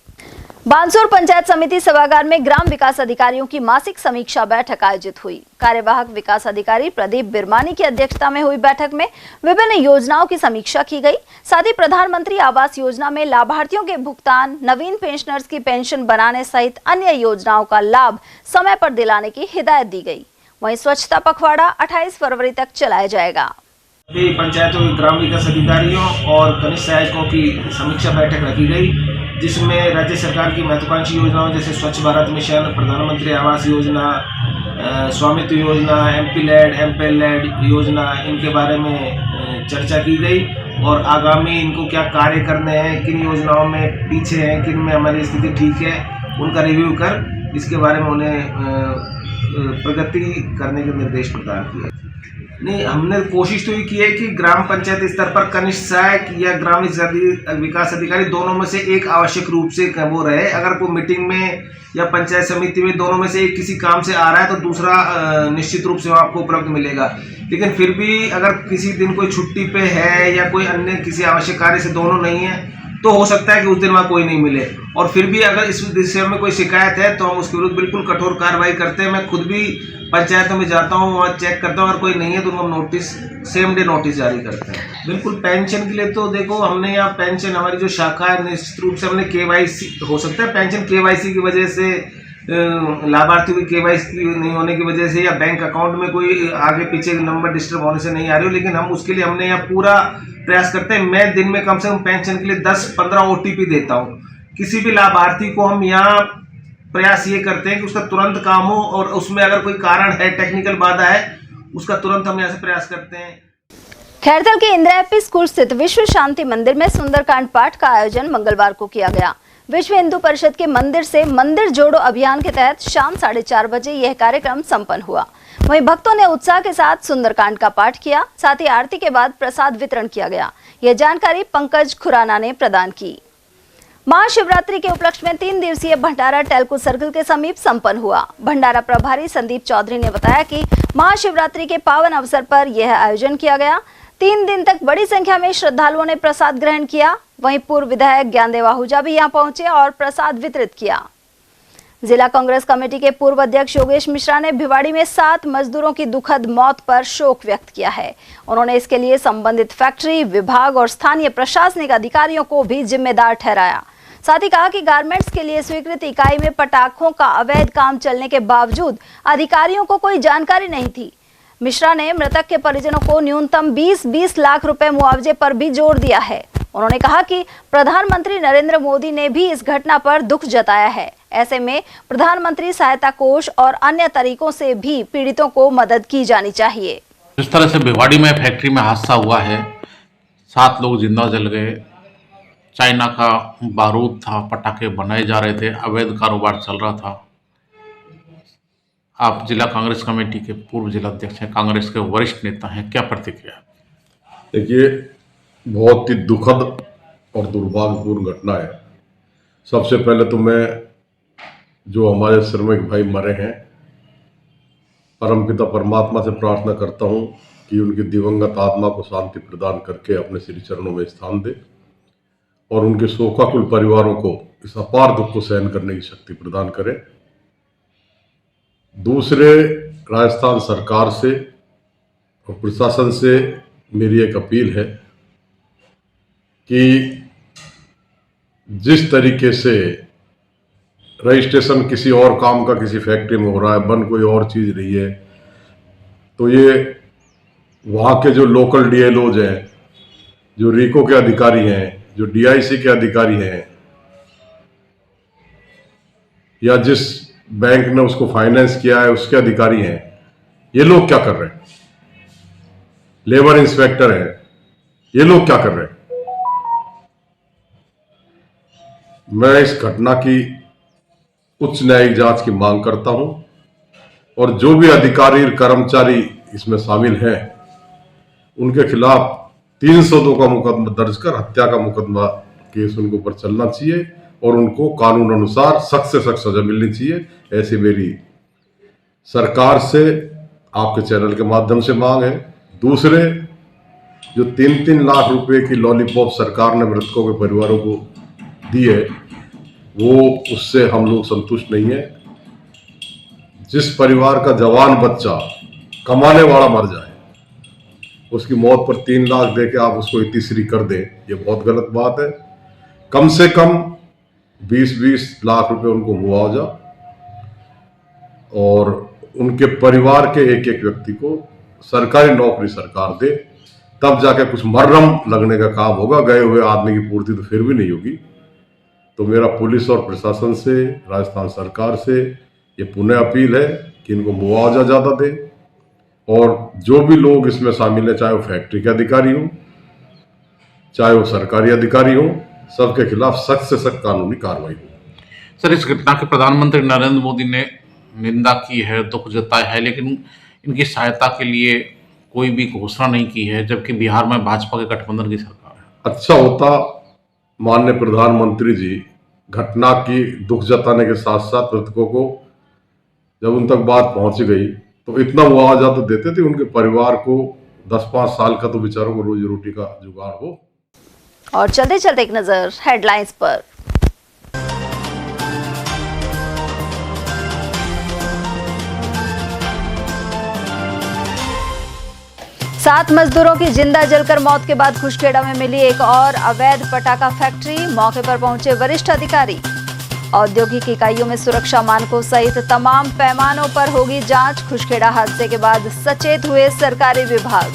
बांसुर पंचायत समिति सभागार में ग्राम विकास अधिकारियों की मासिक समीक्षा बैठक आयोजित हुई। कार्यवाहक विकास अधिकारी प्रदीप बिरमानी की अध्यक्षता में हुई बैठक में विभिन्न योजनाओं की समीक्षा की गई। साथ ही प्रधानमंत्री आवास योजना में लाभार्थियों के भुगतान, नवीन पेंशनर्स की पेंशन बनाने सहित अन्य योजनाओं का लाभ समय पर दिलाने की हिदायत दी गई। वहीं स्वच्छता पखवाड़ा 28 फरवरी तक चलाया जाएगा। पंचायतों के ग्राम विकास अधिकारियों और कनिष्ठ सहायकों की समीक्षा बैठक रखी गई, जिसमें राज्य सरकार की महत्वाकांक्षी योजनाओं जैसे स्वच्छ भारत मिशन, प्रधानमंत्री आवास योजना, स्वामित्व योजना, एमपीलैड योजना, इनके बारे में चर्चा की गई और आगामी इनको क्या कार्य करने हैं, किन योजनाओं में पीछे हैं, किन में हमारी स्थिति ठीक है, उनका रिव्यू कर इसके बारे में उन्हें प्रगति करने के निर्देश प्रदान किए। नहीं, हमने कोशिश तो ये की है कि ग्राम पंचायत स्तर पर कनिष्ठ सहायक या ग्राम विकास अधिकारी दोनों में से एक आवश्यक रूप से वो रहे। अगर कोई मीटिंग में या पंचायत समिति में दोनों में से एक किसी काम से आ रहा है तो दूसरा निश्चित रूप से आपको उपलब्ध मिलेगा। लेकिन फिर भी अगर किसी दिन कोई छुट्टी पे है या कोई अन्य किसी आवश्यक कार्य से दोनों नहीं है तो हो सकता है कि उस दिन वहाँ कोई नहीं मिले। और फिर भी अगर इस विषय में कोई शिकायत है तो हम उसके विरुद्ध बिल्कुल कठोर कार्रवाई करते हैं। मैं खुद भी पंचायतों में जाता हूँ, वहाँ चेक करता हूँ, अगर कोई नहीं है तो उनको नोटिस, सेम डे नोटिस जारी करते हैं। बिल्कुल पेंशन के लिए तो देखो, हमने यहाँ पेंशन, हमारी जो शाखा है निश्चित रूप से हमने KYC, हो सकता है पेंशन KYC की वजह से, लाभार्थियों की KYC नहीं होने की वजह से या बैंक अकाउंट में कोई आगे पीछे नंबर डिस्टर्ब होने से नहीं आ रही हो, लेकिन हम उसके लिए हमने यहाँ पूरा प्रयास करते हैं। मैं दिन में कम से कम पेंशन के लिए 10-15 OTP देता हूँ। किसी भी लाभार्थी को हम यहाँ प्रयास ये करते हैं कि उसका तुरंत काम हो और उसमें अगर कोई कारण है, टेक्निकल बाधा है, उसका तुरंत हम यहाँ से प्रयास करते हैं। खैरथल के इंदिरा एपी स्कूल स्थित विश्व शांति मंदिर में सुंदरकांड पाठ का आयोजन मंगलवार को किया गया। विश्व हिंदू परिषद के मंदिर से मंदिर जोड़ो अभियान के तहत शाम 4:30 बजे यह कार्यक्रम संपन्न हुआ। वहीं भक्तों ने उत्साह के साथ सुंदरकांड का पाठ किया। साथ ही आरती के बाद प्रसाद वितरण किया गया। यह जानकारी पंकज खुराना ने प्रदान की। महाशिवरात्रि के उपलक्ष्य में 3 दिवसीय भंडारा टेल्को सर्कल के समीप संपन्न हुआ। भंडारा प्रभारी संदीप चौधरी ने बताया कि महाशिवरात्रि के पावन अवसर पर यह आयोजन किया गया। 3 दिन तक बड़ी संख्या में श्रद्धालुओं ने प्रसाद ग्रहण किया। वहीं पूर्व विधायक ज्ञानदेव आहूजा भी यहां पहुंचे और प्रसाद वितरित किया। जिला कांग्रेस कमेटी के पूर्व अध्यक्ष योगेश मिश्रा ने भिवाड़ी में 7 मजदूरों की दुखद मौत पर शोक व्यक्त किया है। उन्होंने इसके लिए संबंधित फैक्ट्री, विभाग और स्थानीय प्रशासनिक अधिकारियों को भी जिम्मेदार ठहराया। साथ ही कहा कि गारमेंट्स के लिए स्वीकृत इकाई में पटाखों का अवैध काम चलने के बावजूद अधिकारियों को कोई जानकारी नहीं थी। मिश्रा ने मृतक के परिजनों को न्यूनतम 20-20 लाख रुपए मुआवजे पर भी जोर दिया है। उन्होंने कहा कि प्रधानमंत्री नरेंद्र मोदी ने भी इस घटना पर दुख जताया है। ऐसे में प्रधानमंत्री सहायता कोष और अन्य तरीकों से भी पीड़ितों को मदद की जानी चाहिए। जिस तरह से भिवाड़ी में फैक्ट्री में हादसा हुआ है, 7 लोग जिंदा जल गए, चाइना का बारूद था, पटाखे बनाए जा रहे थे, अवैध कारोबार चल रहा था। आप जिला कांग्रेस कमेटी के पूर्व जिला अध्यक्ष हैं, कांग्रेस के वरिष्ठ नेता हैं, क्या प्रतिक्रिया? देखिए, बहुत ही दुखद और दुर्भाग्यपूर्ण घटना है। सबसे पहले तो मैं जो हमारे श्रमिक भाई मरे हैं, परमपिता परमात्मा से प्रार्थना करता हूं कि उनकी दिवंगत आत्मा को शांति प्रदान करके अपने श्री चरणों में स्थान दे और उनके शोकाकुल परिवारों को इस अपार दुख को सहन करने की शक्ति प्रदान करे। दूसरे, राजस्थान सरकार से और प्रशासन से मेरी एक अपील है कि जिस तरीके से रजिस्ट्रेशन किसी और काम का किसी फैक्ट्री में हो रहा है, बन कोई और चीज़ रही है, तो ये वहाँ के जो लोकल डीएलओज हैं, जो रीको के अधिकारी हैं, जो डीआईसी के अधिकारी हैं, या जिस बैंक ने उसको फाइनेंस किया है उसके अधिकारी हैं, ये लोग क्या कर रहे हैं? लेबर इंस्पेक्टर हैं, ये लोग क्या कर रहे हैं? मैं इस घटना की उच्च न्यायिक जांच की मांग करता हूं और जो भी अधिकारी कर्मचारी इसमें शामिल हैं उनके खिलाफ 302 का मुकदमा दर्ज कर हत्या का मुकदमा केस उनके ऊपर चलना चाहिए और उनको कानून अनुसार सख्त से सख्त सजा मिलनी चाहिए। ऐसी मेरी सरकार से आपके चैनल के माध्यम से मांग है। दूसरे, जो 3-3 लाख रुपए की लॉलीपॉप सरकार ने मृतकों के परिवारों को दी है, वो उससे हम लोग संतुष्ट नहीं है। जिस परिवार का जवान बच्चा कमाने वाला मर जाए, उसकी मौत पर 3 लाख दे के आप उसको इतिश्री कर दें, ये बहुत गलत बात है। कम से कम 20-20 लाख रुपए उनको मुआवजा और उनके परिवार के एक व्यक्ति को सरकारी नौकरी सरकार दे, तब जाके कुछ मर्रम लगने का काम होगा। गए हुए आदमी की पूर्ति तो फिर भी नहीं होगी। तो मेरा पुलिस और प्रशासन से, राजस्थान सरकार से ये पुनः अपील है कि इनको मुआवजा ज़्यादा दे और जो भी लोग इसमें शामिल हैं, चाहे वो फैक्ट्री के अधिकारी हों, चाहे वो सरकारी अधिकारी हों, सबके खिलाफ सख्त से सख्त कानूनी कार्रवाई हो। सर, इस घटना के प्रधानमंत्री नरेंद्र मोदी ने निंदा की है, दुख जताया है, लेकिन इनकी सहायता के लिए कोई भी घोषणा नहीं की है, जबकि बिहार में भाजपा के गठबंधन की सरकार है। अच्छा होता माननीय प्रधानमंत्री जी घटना की दुख जताने के साथ साथ मृतकों को जब उन तक बात पहुंच गई तो इतना मुआवजा तो देते थे, उनके परिवार को 10-5 साल का तो बेचारों को रोजी रोटी का जुगाड़ हो। और चलते चलते एक नजर हेडलाइंस पर। सात मजदूरों की जिंदा जलकर मौत के बाद खुशखेड़ा में मिली एक और अवैध पटाखा फैक्ट्री। मौके पर पहुंचे वरिष्ठ अधिकारी। औद्योगिक इकाइयों में सुरक्षा मानकों सहित तमाम पैमानों पर होगी जांच। खुशखेड़ा हादसे के बाद सचेत हुए सरकारी विभाग।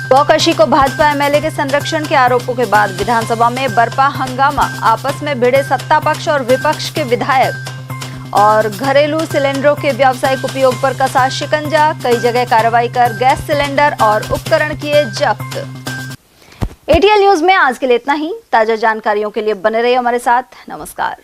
गौकशी को भाजपा एमएलए के संरक्षण के आरोपों के बाद विधानसभा में बरपा हंगामा। आपस में भिड़े सत्ता पक्ष और विपक्ष के विधायक। और घरेलू सिलेंडरों के व्यावसायिक उपयोग पर कसा शिकंजा। कई जगह कार्रवाई कर गैस सिलेंडर और उपकरण किए जब्त। एटीएल न्यूज में आज के लिए इतना ही। ताजा जानकारियों के लिए बने रहिए हमारे साथ। नमस्कार।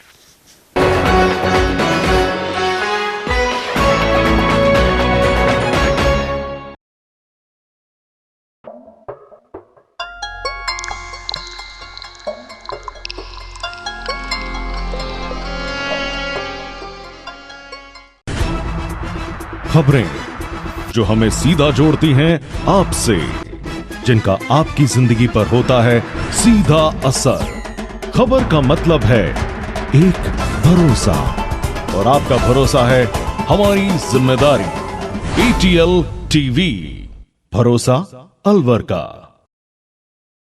खबरें जो हमें सीधा जोड़ती हैं आपसे, जिनका आपकी जिंदगी पर होता है सीधा असर। खबर का मतलब है एक भरोसा, और आपका भरोसा है हमारी जिम्मेदारी। ATL TV, भरोसा अलवर का।